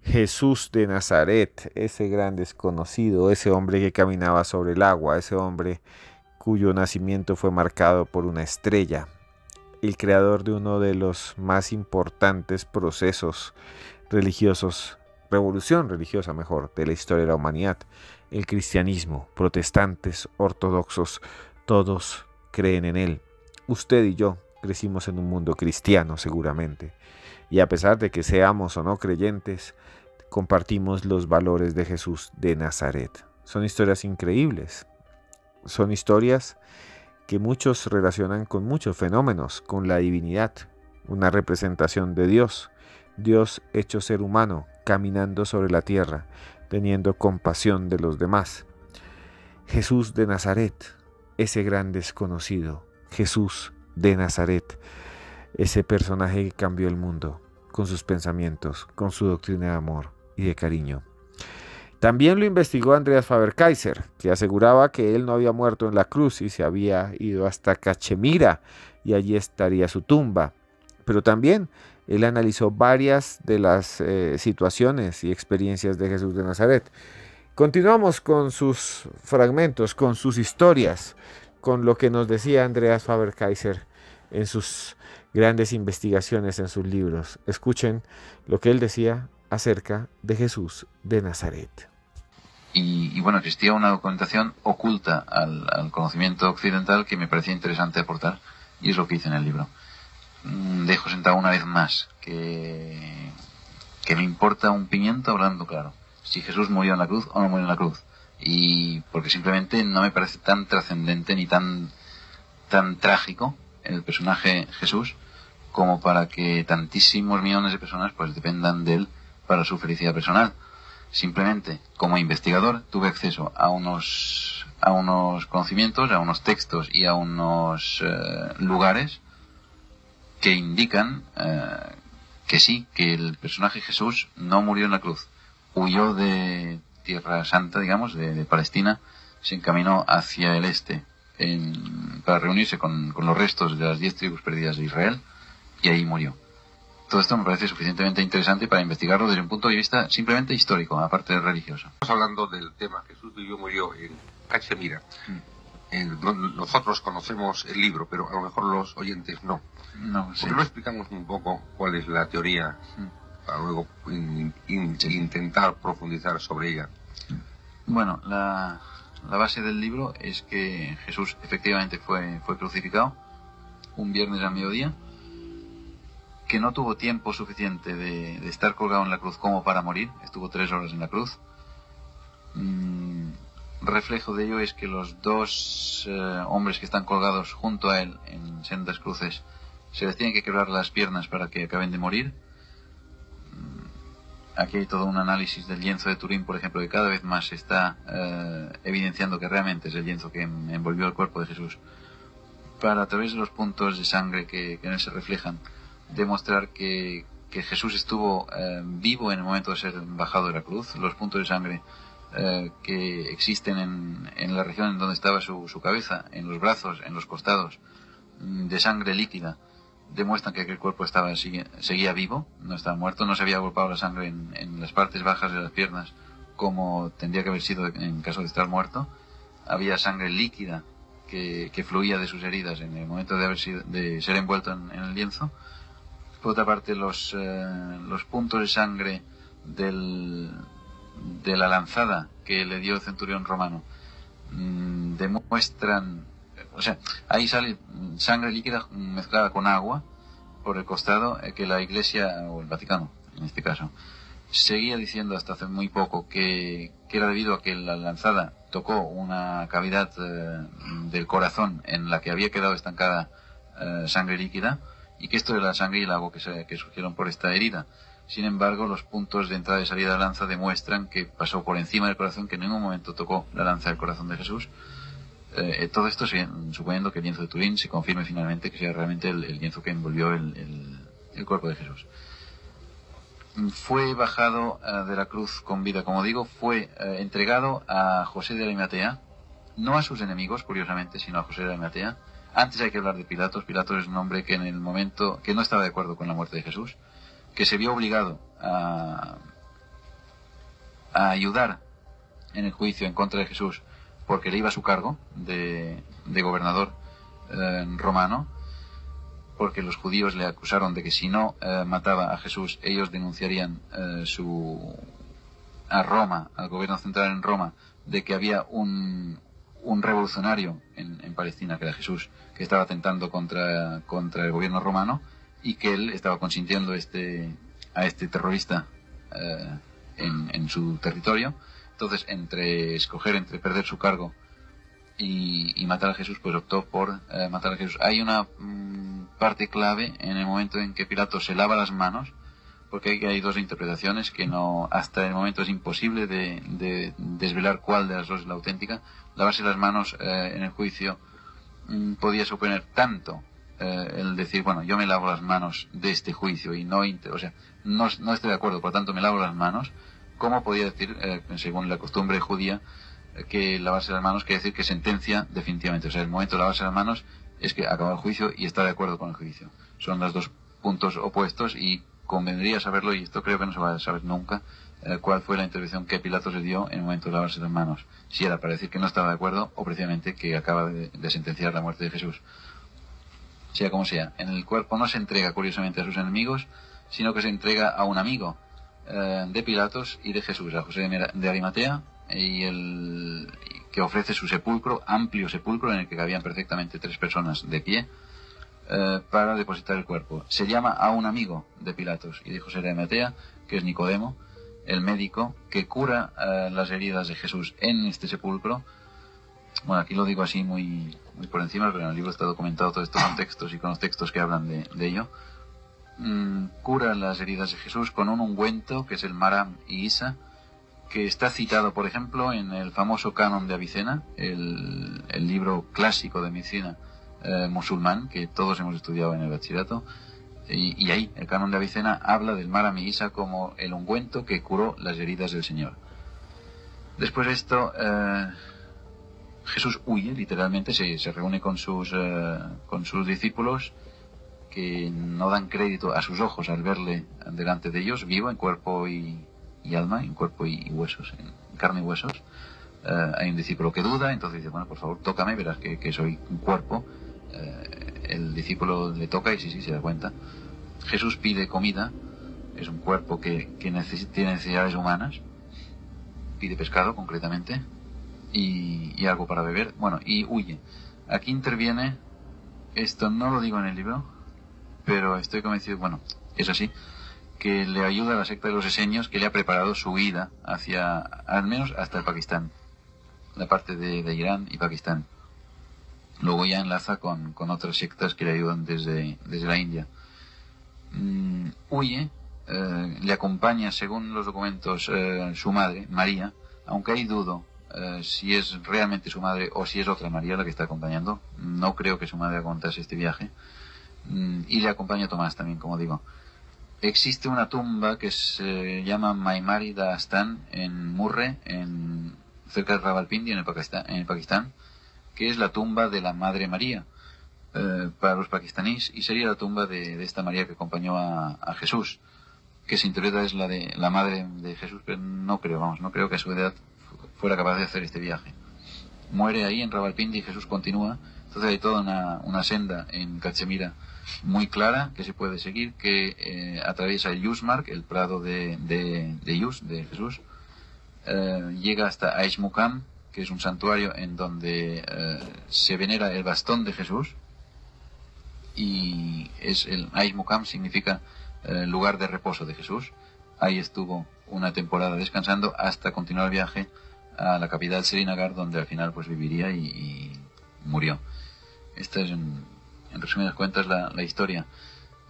Jesús de Nazaret, ese gran desconocido, ese hombre que caminaba sobre el agua, ese hombre cuyo nacimiento fue marcado por una estrella, el creador de uno de los más importantes procesos religiosos, revolución religiosa mejor, de la historia de la humanidad, el cristianismo. Protestantes, ortodoxos, todos creen en él. Usted y yo crecimos en un mundo cristiano seguramente, y a pesar de que seamos o no creyentes, compartimos los valores de Jesús de Nazaret. Son historias increíbles, son historias que muchos relacionan con muchos fenómenos, con la divinidad, una representación de Dios, Dios hecho ser humano, caminando sobre la tierra, teniendo compasión de los demás. Jesús de Nazaret, ese gran desconocido, Jesús de Nazaret, ese personaje que cambió el mundo con sus pensamientos, con su doctrina de amor y de cariño. También lo investigó Andreas Faber-Kaiser, que aseguraba que él no había muerto en la cruz y se había ido hasta Cachemira y allí estaría su tumba. Pero también él analizó varias de las situaciones y experiencias de Jesús de Nazaret. Continuamos con sus fragmentos, con sus historias, con lo que nos decía Andreas Faber-Kaiser en sus grandes investigaciones, en sus libros. Escuchen lo que él decía acerca de Jesús de Nazaret. Y bueno, existía una documentación oculta al conocimiento occidental que me parecía interesante aportar, y es lo que hice en el libro. Dejo sentado una vez más que me importa un pimiento, hablando claro, si Jesús murió en la cruz o no murió en la cruz, y porque simplemente no me parece tan trascendente ni tan trágico el personaje Jesús como para que tantísimos millones de personas pues dependan de él para su felicidad personal. Simplemente, como investigador, tuve acceso a unos conocimientos, a unos textos y a unos lugares que indican que sí, que el personaje Jesús no murió en la cruz. Huyó de Tierra Santa, digamos, de Palestina, se encaminó hacia el este para reunirse con los restos de las 10 tribus perdidas de Israel, y ahí murió. Todo esto me parece suficientemente interesante para investigarlo desde un punto de vista simplemente histórico, aparte de religioso. Estamos hablando del tema Jesús vivió, murió en Cachemira. Nosotros conocemos el libro, pero a lo mejor los oyentes no. No, sí. ¿Por qué no explicamos un poco cuál es la teoría para luego intentar profundizar sobre ella? Bueno, la base del libro es que Jesús efectivamente fue crucificado un viernes al mediodía, que no tuvo tiempo suficiente de estar colgado en la cruz como para morir, estuvo 3 horas en la cruz. Reflejo de ello es que los dos hombres que están colgados junto a él en sendas cruces se les tienen que quebrar las piernas para que acaben de morir. Aquí hay todo un análisis del lienzo de Turín, por ejemplo, que cada vez más se está evidenciando que realmente es el lienzo que envolvió el cuerpo de Jesús, para, a través de los puntos de sangre que en él se reflejan, demostrar que Jesús estuvo vivo en el momento de ser bajado de la cruz. Los puntos de sangre que existen en la región en donde estaba su cabeza, en los brazos, en los costados, de sangre líquida, demuestran que aquel cuerpo seguía vivo, no estaba muerto, no se había agolpado la sangre en las partes bajas de las piernas como tendría que haber sido en caso de estar muerto. Había sangre líquida que fluía de sus heridas en el momento de ser envuelto en el lienzo. Por otra parte, los puntos de sangre de la lanzada que le dio el centurión romano demuestran, o sea, ahí sale sangre líquida mezclada con agua por el costado, que la Iglesia, o el Vaticano en este caso, seguía diciendo hasta hace muy poco que era debido a que la lanzada tocó una cavidad del corazón en la que había quedado estancada sangre líquida, y que esto de la sangre y el agua que surgieron por esta herida. Sin embargo, los puntos de entrada y salida de la lanza demuestran que pasó por encima del corazón, que en ningún momento tocó la lanza del corazón de Jesús. Todo esto suponiendo que el lienzo de Turín se confirme finalmente que sea realmente el lienzo que envolvió el cuerpo de Jesús. Fue bajado de la cruz con vida, como digo, fue entregado a José de Arimatea, no a sus enemigos, curiosamente, sino a José de Arimatea. Antes hay que hablar de Pilatos. Pilatos es un hombre que en el momento que no estaba de acuerdo con la muerte de Jesús, que se vio obligado a ayudar en el juicio en contra de Jesús porque le iba a su cargo de gobernador romano, porque los judíos le acusaron de que si no mataba a Jesús, ellos denunciarían a Roma, al gobierno central en Roma, de que había un revolucionario en Palestina, que era Jesús, que estaba atentando contra el gobierno romano, y que él estaba consintiendo a este terrorista en su territorio. Entonces, entre perder su cargo y matar a Jesús, pues optó por matar a Jesús. Hay una parte clave en el momento en que Pilato se lava las manos, porque hay dos interpretaciones que no, hasta el momento es imposible de desvelar cuál de las dos es la auténtica. Lavarse las manos en el juicio podía suponer tanto el decir, bueno, yo me lavo las manos de este juicio y no estoy de acuerdo, por lo tanto me lavo las manos, como podía decir, según la costumbre judía, que lavarse las manos quiere decir que sentencia definitivamente. O sea, el momento de lavarse las manos es que acaba el juicio y está de acuerdo con el juicio. Son los dos puntos opuestos, y convendría saberlo, y esto creo que no se va a saber nunca, cuál fue la intervención que Pilatos le dio en el momento de lavarse las manos. Si era para decir que no estaba de acuerdo, o precisamente que acaba de sentenciar la muerte de Jesús. Sea como sea, en el cuerpo no se entrega curiosamente a sus enemigos, sino que se entrega a un amigo de Pilatos y de Jesús, a José de Arimatea, que ofrece su sepulcro, amplio sepulcro en el que cabían perfectamente 3 personas de pie, para depositar el cuerpo. Se llama a un amigo de Pilatos y de José de Arimatea, que es Nicodemo, el médico que cura las heridas de Jesús en este sepulcro. Bueno, aquí lo digo así muy por encima, pero en el libro está documentado todo esto con textos y con los textos que hablan de ello. Cura las heridas de Jesús con un ungüento que es el Maram y Isa, que está citado, por ejemplo, en el famoso Canon de Avicena, el libro clásico de medicina musulmán que todos hemos estudiado en el bachillerato, y ahí el Canon de Avicena habla del Maram y Isa como el ungüento que curó las heridas del Señor. Después de esto, Jesús huye, literalmente, se reúne con sus discípulos, que no dan crédito a sus ojos al verle delante de ellos, vivo en cuerpo y alma, en cuerpo y huesos, en carne y huesos. Hay un discípulo que duda, entonces dice, bueno, por favor, tócame, verás que soy un cuerpo. El discípulo le toca y sí, se da cuenta. Jesús pide comida, es un cuerpo que tiene necesidades humanas, pide pescado concretamente, y algo para beber, bueno, y huye. Aquí interviene, esto no lo digo en el libro, pero estoy convencido, bueno, es así, que le ayuda a la secta de los eseños, que le ha preparado su huida hacia, al menos hasta el Pakistán, la parte de Irán y Pakistán. Luego ya enlaza con otras sectas que le ayudan desde la India. Huye, le acompaña, según los documentos, su madre, María, aunque hay dudo si es realmente su madre o si es otra María la que está acompañando. No creo que su madre acontase este viaje. Y le acompaña Tomás también, como digo. Existe una tumba que se llama Maimari Dastan en Murre, cerca de Rawalpindi, en el Pakistán, que es la tumba de la Madre María para los pakistaníes, y sería la tumba de esta María que acompañó a Jesús, que se interpreta es la de la Madre de Jesús, pero no creo que a su edad fuera capaz de hacer este viaje. Muere ahí en Rawalpindi y Jesús continúa. Entonces hay toda una senda en Cachemira muy clara que se puede seguir, que atraviesa el Yusmark, el prado de Jesús, llega hasta Aish Mukam, que es un santuario en donde se venera el bastón de Jesús, y el Aish Mukam significa lugar de reposo de Jesús. Ahí estuvo una temporada descansando hasta continuar el viaje a la capital Srinagar, donde al final pues viviría y murió. Esta es en resumidas cuentas la historia.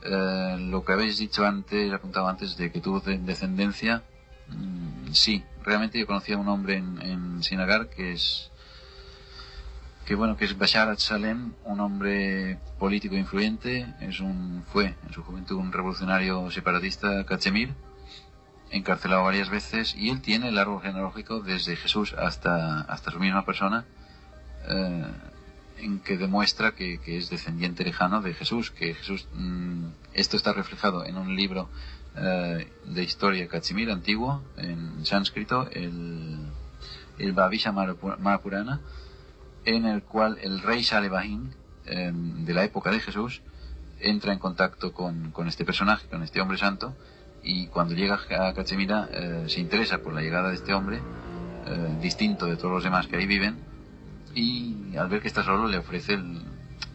Lo que habéis dicho antes, apuntado antes, de que tuvo descendencia, sí, realmente yo conocía a un hombre en Srinagar que es Bashar al-Salem, un hombre político influyente, fue en su juventud un revolucionario separatista cachemir, encarcelado varias veces, y él tiene el árbol genealógico desde Jesús hasta su misma persona, en que demuestra que es descendiente lejano de Jesús, que Jesús, esto está reflejado en un libro de historia cachemir antiguo, en sánscrito, el Bhavishya Mahapurana, en el cual el rey Shalivahin, de la época de Jesús, entra en contacto con este personaje, con este hombre santo, y cuando llega a Cachemira se interesa por la llegada de este hombre, distinto de todos los demás que ahí viven, y al ver que está solo le ofrece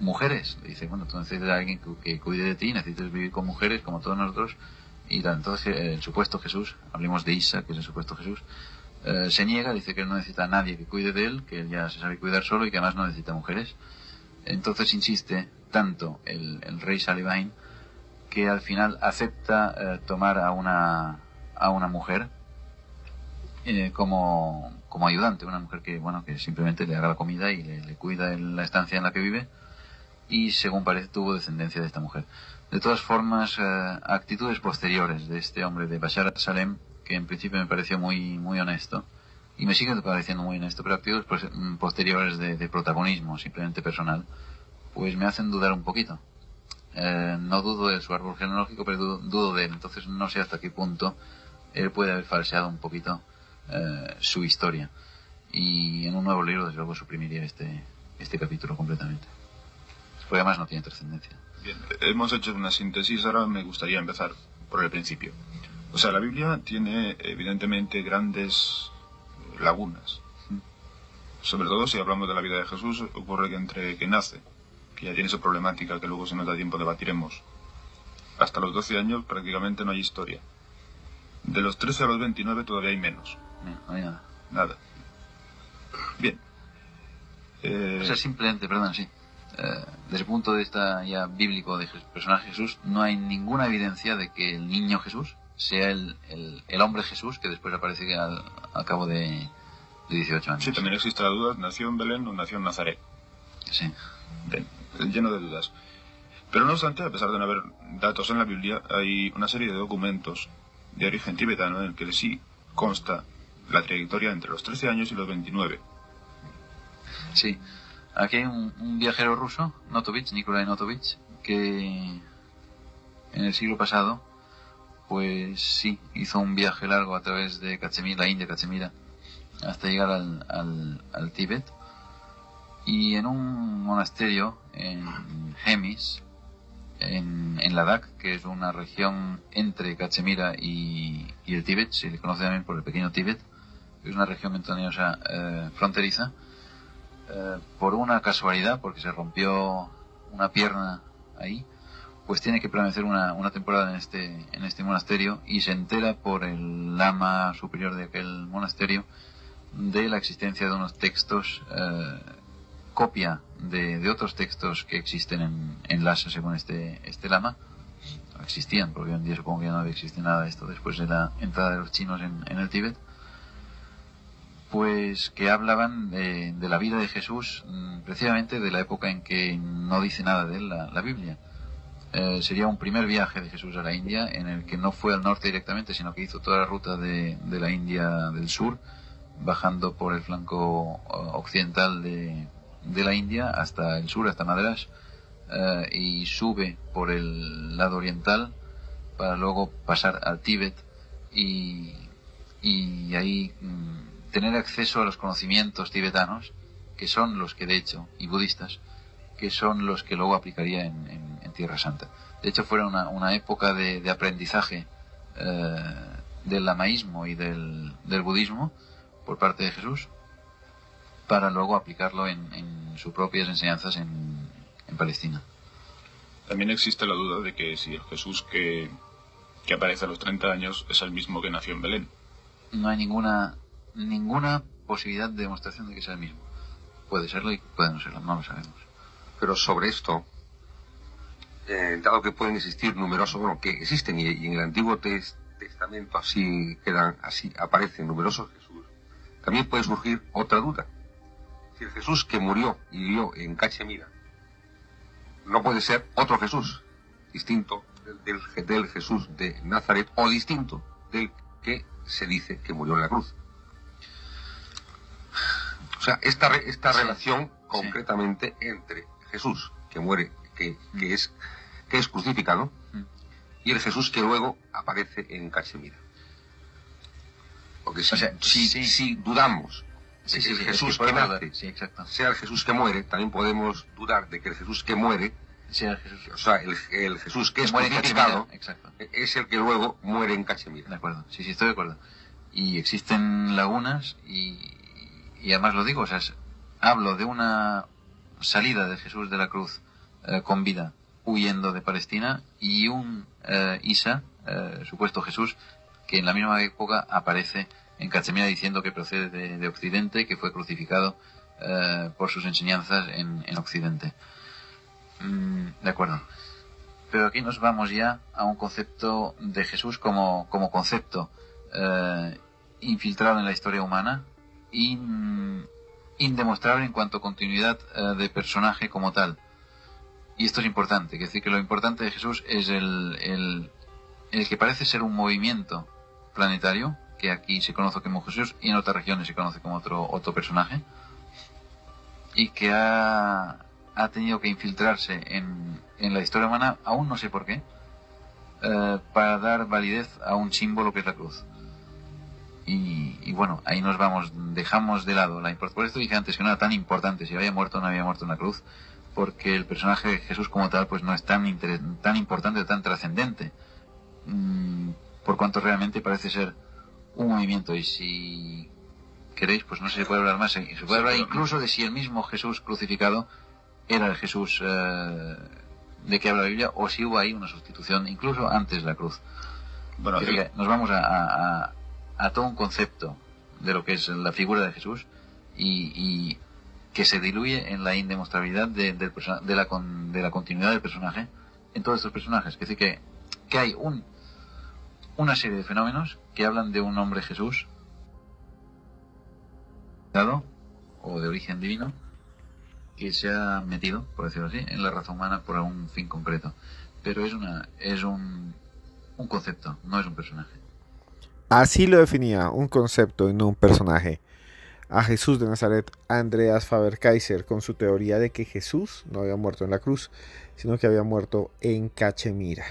mujeres. Le dice, bueno, tú necesitas a alguien que cuide de ti, necesitas vivir con mujeres como todos nosotros. Y entonces el supuesto Jesús, hablemos de Isa, que es el supuesto Jesús, se niega, dice que él no necesita a nadie que cuide de él, que él ya se sabe cuidar solo y que además no necesita mujeres. Entonces insiste tanto el rey Shalivahin, que al final acepta tomar a una mujer como ayudante, una mujer que simplemente le haga la comida y le cuida en la estancia en la que vive, y según parece tuvo descendencia de esta mujer. De todas formas, actitudes posteriores de este hombre de Bashar al-Salem, que en principio me pareció muy honesto, y me sigue pareciendo muy honesto, pero actitudes posteriores de protagonismo simplemente personal, pues me hacen dudar un poquito. No dudo de su árbol genealógico, pero dudo de él. Entonces no sé hasta qué punto él puede haber falseado un poquito su historia. Y en un nuevo libro, desde luego, suprimiría este capítulo completamente. Porque además no tiene trascendencia. Bien, hemos hecho una síntesis. Ahora me gustaría empezar por el principio. O sea, la Biblia tiene evidentemente grandes lagunas. Sobre todo si hablamos de la vida de Jesús, ocurre que entre que nace, que ya tiene esa problemática que luego, si nos da tiempo, debatiremos, hasta los 12 años prácticamente no hay historia. De los 13 a los 29 todavía hay menos. No hay nada. Nada. Bien. O sea, simplemente, perdón, sí. Desde el punto de vista ya bíblico del personaje Jesús, no hay ninguna evidencia de que el niño Jesús sea el hombre Jesús que después aparece al cabo de 18 años. Sí, también existe la duda, ¿nació en Belén o nació en Nazaret? Sí. Bien, lleno de dudas. Pero no obstante, a pesar de no haber datos en la Biblia, hay una serie de documentos de origen tibetano en el que sí consta la trayectoria entre los 13 años y los 29. Sí. Aquí hay un viajero ruso, Nikolai Notovich, que en el siglo pasado, pues sí, hizo un viaje largo a través de Cachemira, la India, Cachemira, hasta llegar al Tíbet, y en un monasterio en Hemis, en Ladakh, que es una región entre Cachemira y el Tíbet, se le conoce también por el pequeño Tíbet, que es una región montañosa fronteriza. Por una casualidad, porque se rompió una pierna ahí, pues tiene que permanecer una temporada en este monasterio, y se entera por el lama superior de aquel monasterio de la existencia de unos textos, copia de otros textos que existen en Lhasa según este lama. Existían, porque hoy en día supongo que ya no existe nada de esto después de la entrada de los chinos en el Tíbet, pues que hablaban de la vida de Jesús, precisamente de la época en que no dice nada de él la Biblia. Sería un primer viaje de Jesús a la India, en el que no fue al norte directamente, sino que hizo toda la ruta de la India del sur, bajando por el flanco occidental de la India hasta el sur, hasta Madras, y sube por el lado oriental para luego pasar al Tíbet y ahí tener acceso a los conocimientos tibetanos, que son los que de hecho, y budistas, que son los que luego aplicaría en Tierra Santa. De hecho, fue una época de aprendizaje del lamaísmo y del budismo por parte de Jesús, para luego aplicarlo en sus propias enseñanzas en Palestina. También existe la duda de que si el Jesús que aparece a los 30 años es el mismo que nació en Belén. No hay ninguna posibilidad de demostración de que sea el mismo. Puede serlo y puede no serlo, no lo sabemos. Pero sobre esto, dado que pueden existir numerosos, bueno, que existen y en el Antiguo Testamento así aparecen numerosos Jesús, también puede surgir otra duda. Si el Jesús que murió y vivió en Cachemira no puede ser otro Jesús, distinto del Jesús de Nazaret, o distinto del que se dice que murió en la cruz. O sea, esta relación concretamente entre Jesús que muere, que es crucificado, y el Jesús que luego aparece en Cachemira. Porque si dudamos de que el Jesús que nace sea el Jesús que muere, también podemos dudar de que el Jesús que muere sea el Jesús. O sea, el Jesús que es crucificado es el que luego muere en Cachemira. De acuerdo, sí, estoy de acuerdo. Y existen lagunas y además lo digo, o sea, hablo de una salida de Jesús de la cruz con vida, huyendo de Palestina, y un Isa, supuesto Jesús, que en la misma época aparece en Cachemira diciendo que procede de Occidente, que fue crucificado por sus enseñanzas en Occidente. De acuerdo. Pero aquí nos vamos ya a un concepto de Jesús como concepto infiltrado en la historia humana, indemostrable en cuanto a continuidad de personaje como tal. Y esto es importante, es decir, que lo importante de Jesús es el que parece ser un movimiento planetario, que aquí se conoce como Jesús y en otras regiones se conoce como otro personaje, y que ha tenido que infiltrarse en la historia humana, aún no sé por qué, para dar validez a un símbolo que es la cruz. Y bueno, ahí nos vamos, dejamos de lado la importancia. Por esto dije antes que no era tan importante si había muerto o no había muerto en la cruz, porque el personaje de Jesús como tal pues no es tan importante o tan trascendente, por cuanto realmente parece ser un movimiento. Y si queréis, pues no se puede hablar más, se puede hablar incluso de si el mismo Jesús crucificado era el Jesús de que habla la Biblia, o si hubo ahí una sustitución incluso antes de la cruz. Bueno, nos vamos a todo un concepto de lo que es la figura de Jesús y que se diluye en la indemostrabilidad de la continuidad del personaje en todos estos personajes. Es decir, que hay una serie de fenómenos que hablan de un hombre Jesús dado o de origen divino, que se ha metido, por decirlo así, en la raza humana por un fin concreto. Pero es un concepto, no es un personaje. Así lo definía, un concepto y no un personaje, a Jesús de Nazaret, Andreas Faber-Kaiser, con su teoría de que Jesús no había muerto en la cruz, sino que había muerto en Cachemira.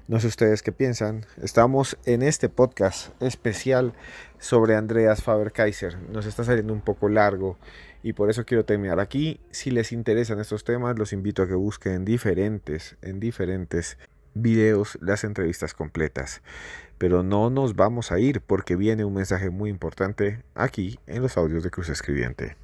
No sé ustedes qué piensan. Estamos en este podcast especial sobre Andreas Faber-Kaiser. Nos está saliendo un poco largo y por eso quiero terminar aquí. Si les interesan estos temas, los invito a que busquen en diferentes videos las entrevistas completas. Pero no nos vamos a ir porque viene un mensaje muy importante aquí en los audios de Cruz Escribiente.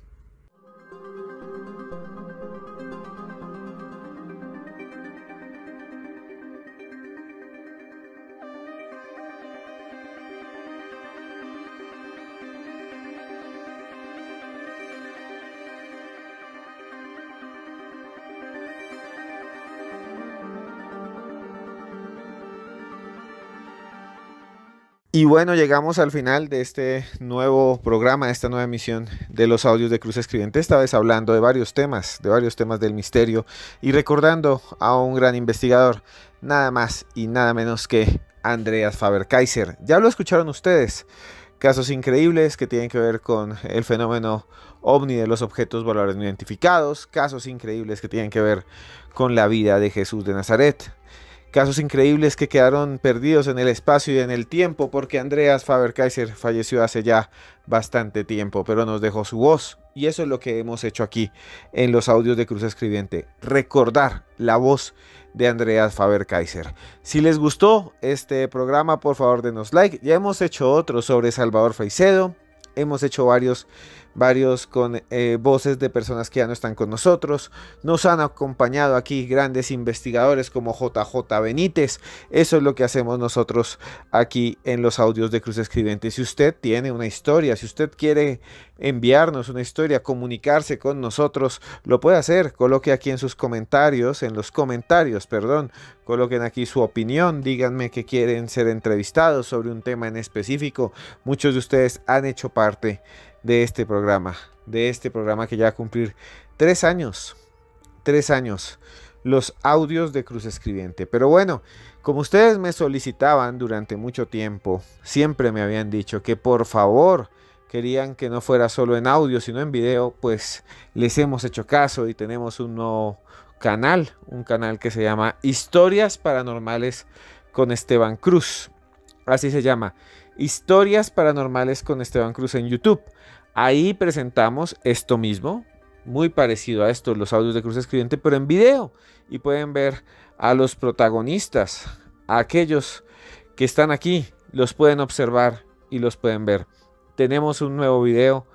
Y bueno, llegamos al final de este nuevo programa, de esta nueva emisión de los audios de Cruz Escribiente, esta vez hablando de varios temas del misterio y recordando a un gran investigador, nada más y nada menos que Andreas Faber-Kaiser. Ya lo escucharon ustedes, casos increíbles que tienen que ver con el fenómeno ovni de los objetos voladores no identificados, casos increíbles que tienen que ver con la vida de Jesús de Nazaret, casos increíbles que quedaron perdidos en el espacio y en el tiempo, porque Andreas Faber-Kaiser falleció hace ya bastante tiempo, pero nos dejó su voz, y eso es lo que hemos hecho aquí en los audios de Cruz Escribiente, recordar la voz de Andreas Faber-Kaiser. Si les gustó este programa, por favor denos like. Ya hemos hecho otros sobre Salvador Freixedo, hemos hecho varios con voces de personas que ya no están con nosotros. Nos han acompañado aquí grandes investigadores como JJ Benítez. Eso es lo que hacemos nosotros aquí en los audios de Cruz Escribiente. Si usted tiene una historia, si usted quiere enviarnos una historia, comunicarse con nosotros, lo puede hacer. Coloque aquí en sus comentarios, coloquen aquí su opinión, díganme que quieren ser entrevistados sobre un tema en específico. Muchos de ustedes han hecho parte de este programa que ya va a cumplir 3 años, los audios de Cruz Escribiente. Pero bueno, como ustedes me solicitaban durante mucho tiempo, siempre me habían dicho que por favor querían que no fuera solo en audio, sino en video, pues les hemos hecho caso y tenemos un nuevo canal, un canal que se llama Historias Paranormales con Esteban Cruz. Así se llama, Historias Paranormales con Esteban Cruz en YouTube. Ahí presentamos esto mismo, muy parecido a esto, los audios de Cruz Escribiente, pero en video. Y pueden ver a los protagonistas, a aquellos que están aquí, los pueden observar y los pueden ver. Tenemos un nuevo video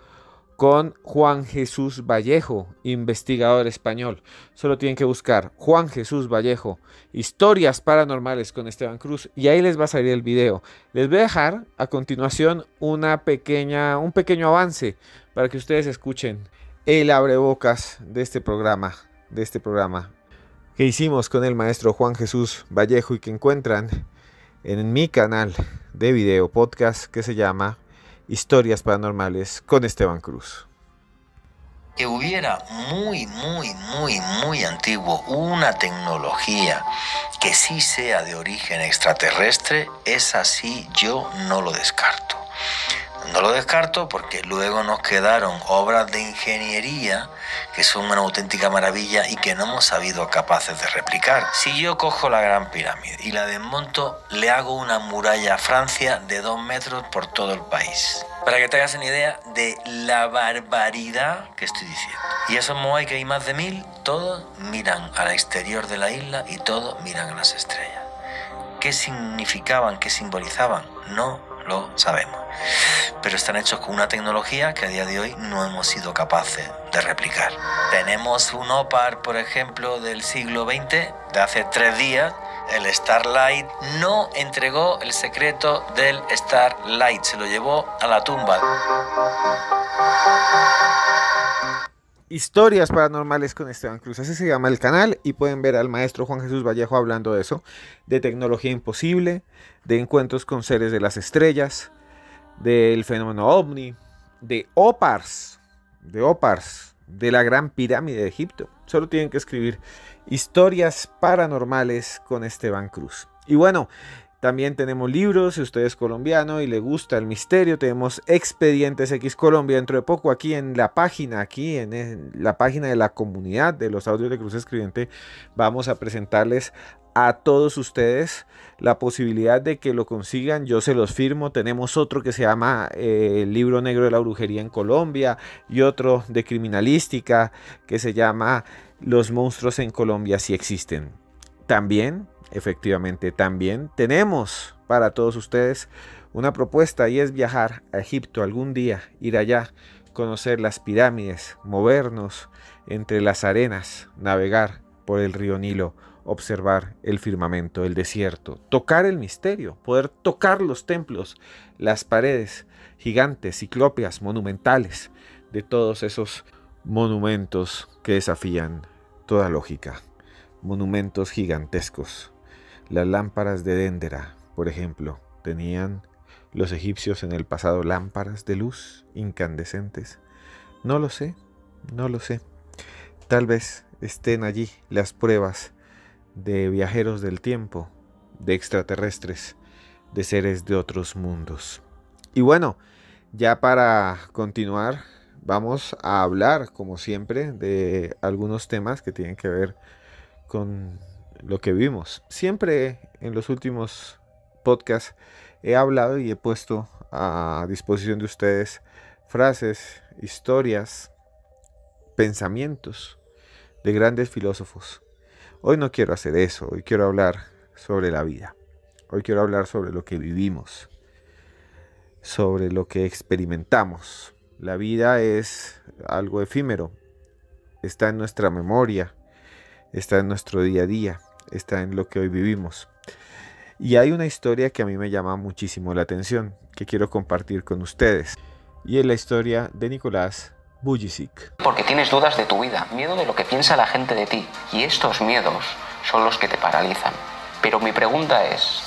con Juan Jesús Vallejo, investigador español. Solo tienen que buscar Juan Jesús Vallejo, Historias Paranormales con Esteban Cruz, y ahí les va a salir el video. Les voy a dejar a continuación un pequeño avance para que ustedes escuchen el abrebocas de este programa que hicimos con el maestro Juan Jesús Vallejo y que encuentran en mi canal de video podcast que se llama Historias Paranormales con Esteban Cruz. Que hubiera muy antiguo una tecnología que sí sea de origen extraterrestre, es así, yo no lo descarto. No lo descarto porque luego nos quedaron obras de ingeniería que son una auténtica maravilla y que no hemos sabido capaces de replicar. Si yo cojo la Gran Pirámide y la desmonto, le hago una muralla a Francia de 2 metros por todo el país. Para que te hagas una idea de la barbaridad que estoy diciendo. Y esos moai que hay más de 1000, todos miran al exterior de la isla y todos miran a las estrellas. ¿Qué significaban, qué simbolizaban? No lo sabemos. Pero están hechos con una tecnología que a día de hoy no hemos sido capaces de replicar. Tenemos un OPAR, por ejemplo, del siglo XX, de hace 3 días. El Starlight no entregó el secreto del Starlight, se lo llevó a la tumba. Historias Paranormales con Esteban Cruz, así se llama el canal, y pueden ver al maestro Juan Jesús Vallejo hablando de eso, de tecnología imposible, de encuentros con seres de las estrellas, del fenómeno ovni, de OPARs, de la Gran Pirámide de Egipto. Solo tienen que escribir Historias Paranormales con Esteban Cruz. Y bueno, también tenemos libros, si usted es colombiano y le gusta el misterio, tenemos Expedientes X Colombia. Dentro de poco aquí en la página de la comunidad de los audios de Cruz Escribiente, vamos a presentarles a todos ustedes la posibilidad de que lo consigan. Yo se los firmo. Tenemos otro que se llama el Libro Negro de la Brujería en Colombia, y otro de criminalística que se llama Los monstruos en Colombia sí existen. También, efectivamente, tenemos para todos ustedes una propuesta, y es viajar a Egipto algún día, ir allá, conocer las pirámides, movernos entre las arenas, navegar por el río Nilo, observar el firmamento, el desierto, tocar el misterio, poder tocar los templos, las paredes gigantes, ciclópeas, monumentales, de todos esos monumentos que desafían toda lógica, monumentos gigantescos. Las lámparas de Dendera, por ejemplo, tenían los egipcios en el pasado lámparas de luz incandescentes. No lo sé. Tal vez estén allí las pruebas de viajeros del tiempo, de extraterrestres, de seres de otros mundos. Y bueno, ya para continuar, vamos a hablar, como siempre, de algunos temas que tienen que ver con lo que vimos. Siempre en los últimos podcasts he hablado y he puesto a disposición de ustedes frases, historias, pensamientos de grandes filósofos. Hoy no quiero hacer eso, hoy quiero hablar sobre la vida. Hoy quiero hablar sobre lo que vivimos, sobre lo que experimentamos. La vida es algo efímero, está en nuestra memoria, está en nuestro día a día, está en lo que hoy vivimos. Y hay una historia que a mí me llama muchísimo la atención, que quiero compartir con ustedes. Y es la historia de Nicolás Vujicic. Porque tienes dudas de tu vida, miedo de lo que piensa la gente de ti. Y estos miedos son los que te paralizan. Pero mi pregunta es,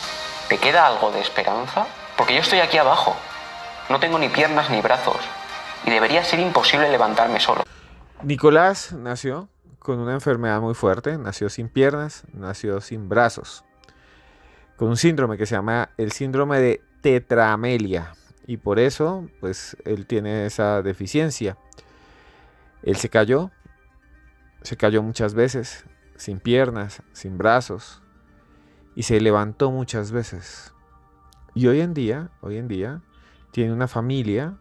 ¿te queda algo de esperanza? Porque yo estoy aquí abajo. No tengo ni piernas ni brazos. Y debería ser imposible levantarme solo. Nicolás nació con una enfermedad muy fuerte. Nació sin piernas, nació sin brazos. Con un síndrome que se llama el síndrome de tetramelia. Y por eso, pues, él tiene esa deficiencia. Él se cayó muchas veces, sin piernas, sin brazos. Y se levantó muchas veces. Y hoy en día, tiene una familia,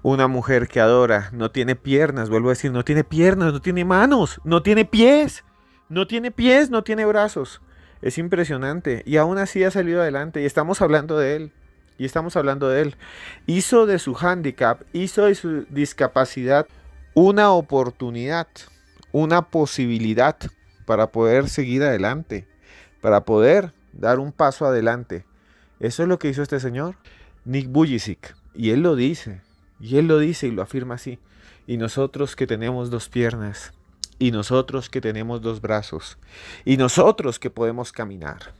una mujer que adora, no tiene piernas, vuelvo a decir, no tiene piernas, no tiene manos, no tiene pies, no tiene brazos. Es impresionante. Y aún así ha salido adelante. Y estamos hablando de él. Hizo de su hándicap, hizo de su discapacidad una oportunidad, una posibilidad para poder seguir adelante, para poder dar un paso adelante. Eso es lo que hizo este señor, Nick Vujicic. Y él lo dice y lo afirma así. Y nosotros que tenemos 2 piernas, y nosotros que tenemos 2 brazos, y nosotros que podemos caminar,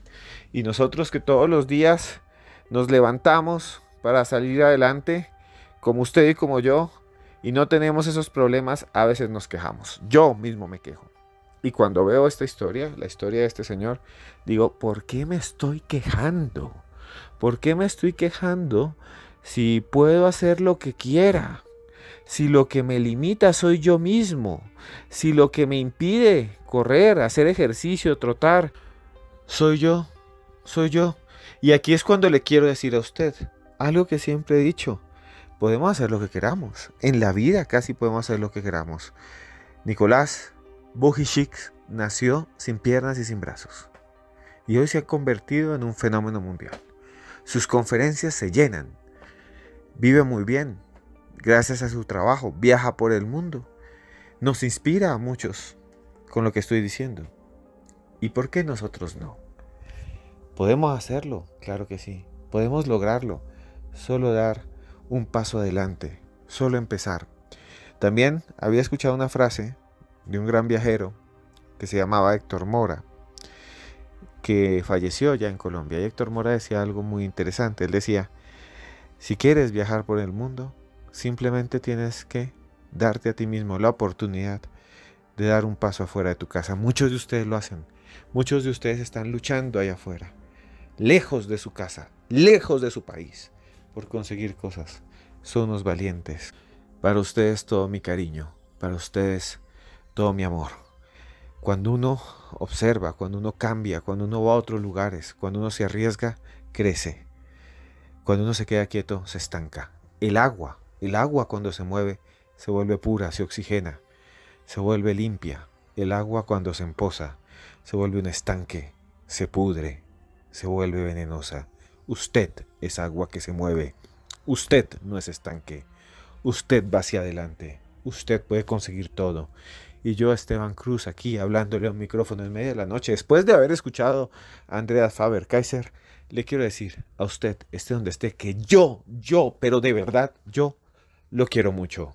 y nosotros que todos los días nos levantamos para salir adelante, como usted y como yo, y no tenemos esos problemas, a veces nos quejamos. Yo mismo me quejo. Y cuando veo esta historia, la historia de este señor, digo, ¿por qué me estoy quejando? ¿Por qué me estoy quejando si puedo hacer lo que quiera? Si lo que me limita soy yo mismo, si lo que me impide correr, hacer ejercicio, trotar, soy yo. Y aquí es cuando le quiero decir a usted algo que siempre he dicho: podemos hacer lo que queramos. En la vida casi podemos hacer lo que queramos. Nicolás Vujicic nació sin piernas y sin brazos. Y hoy se ha convertido en un fenómeno mundial. Sus conferencias se llenan. Vive muy bien. Gracias a su trabajo, viaja por el mundo. Nos inspira a muchos con lo que estoy diciendo. ¿Y por qué nosotros no? ¿Podemos hacerlo? Claro que sí. Podemos lograrlo. Solo dar un paso adelante. Solo empezar. También había escuchado una frase de un gran viajero que se llamaba Héctor Mora, que falleció ya en Colombia. Y Héctor Mora decía algo muy interesante. Él decía, si quieres viajar por el mundo, simplemente tienes que darte a ti mismo la oportunidad de dar un paso afuera de tu casa. Muchos de ustedes lo hacen. Muchos de ustedes están luchando allá afuera, lejos de su casa, lejos de su país, por conseguir cosas. Son unos valientes. Para ustedes todo mi cariño, para ustedes todo mi amor. Cuando uno observa, cuando uno cambia, cuando uno va a otros lugares, cuando uno se arriesga, crece. Cuando uno se queda quieto, se estanca. El agua cuando se mueve, se vuelve pura, se oxigena, se vuelve limpia. El agua cuando se empoza, se vuelve un estanque, se pudre, se vuelve venenosa. Usted es agua que se mueve. Usted no es estanque. Usted va hacia adelante. Usted puede conseguir todo. Y yo, Esteban Cruz, aquí hablándole a un micrófono en medio de la noche, después de haber escuchado a Andreas Faber-Kaiser, le quiero decir a usted, esté donde esté, que yo, pero de verdad, yo lo quiero mucho.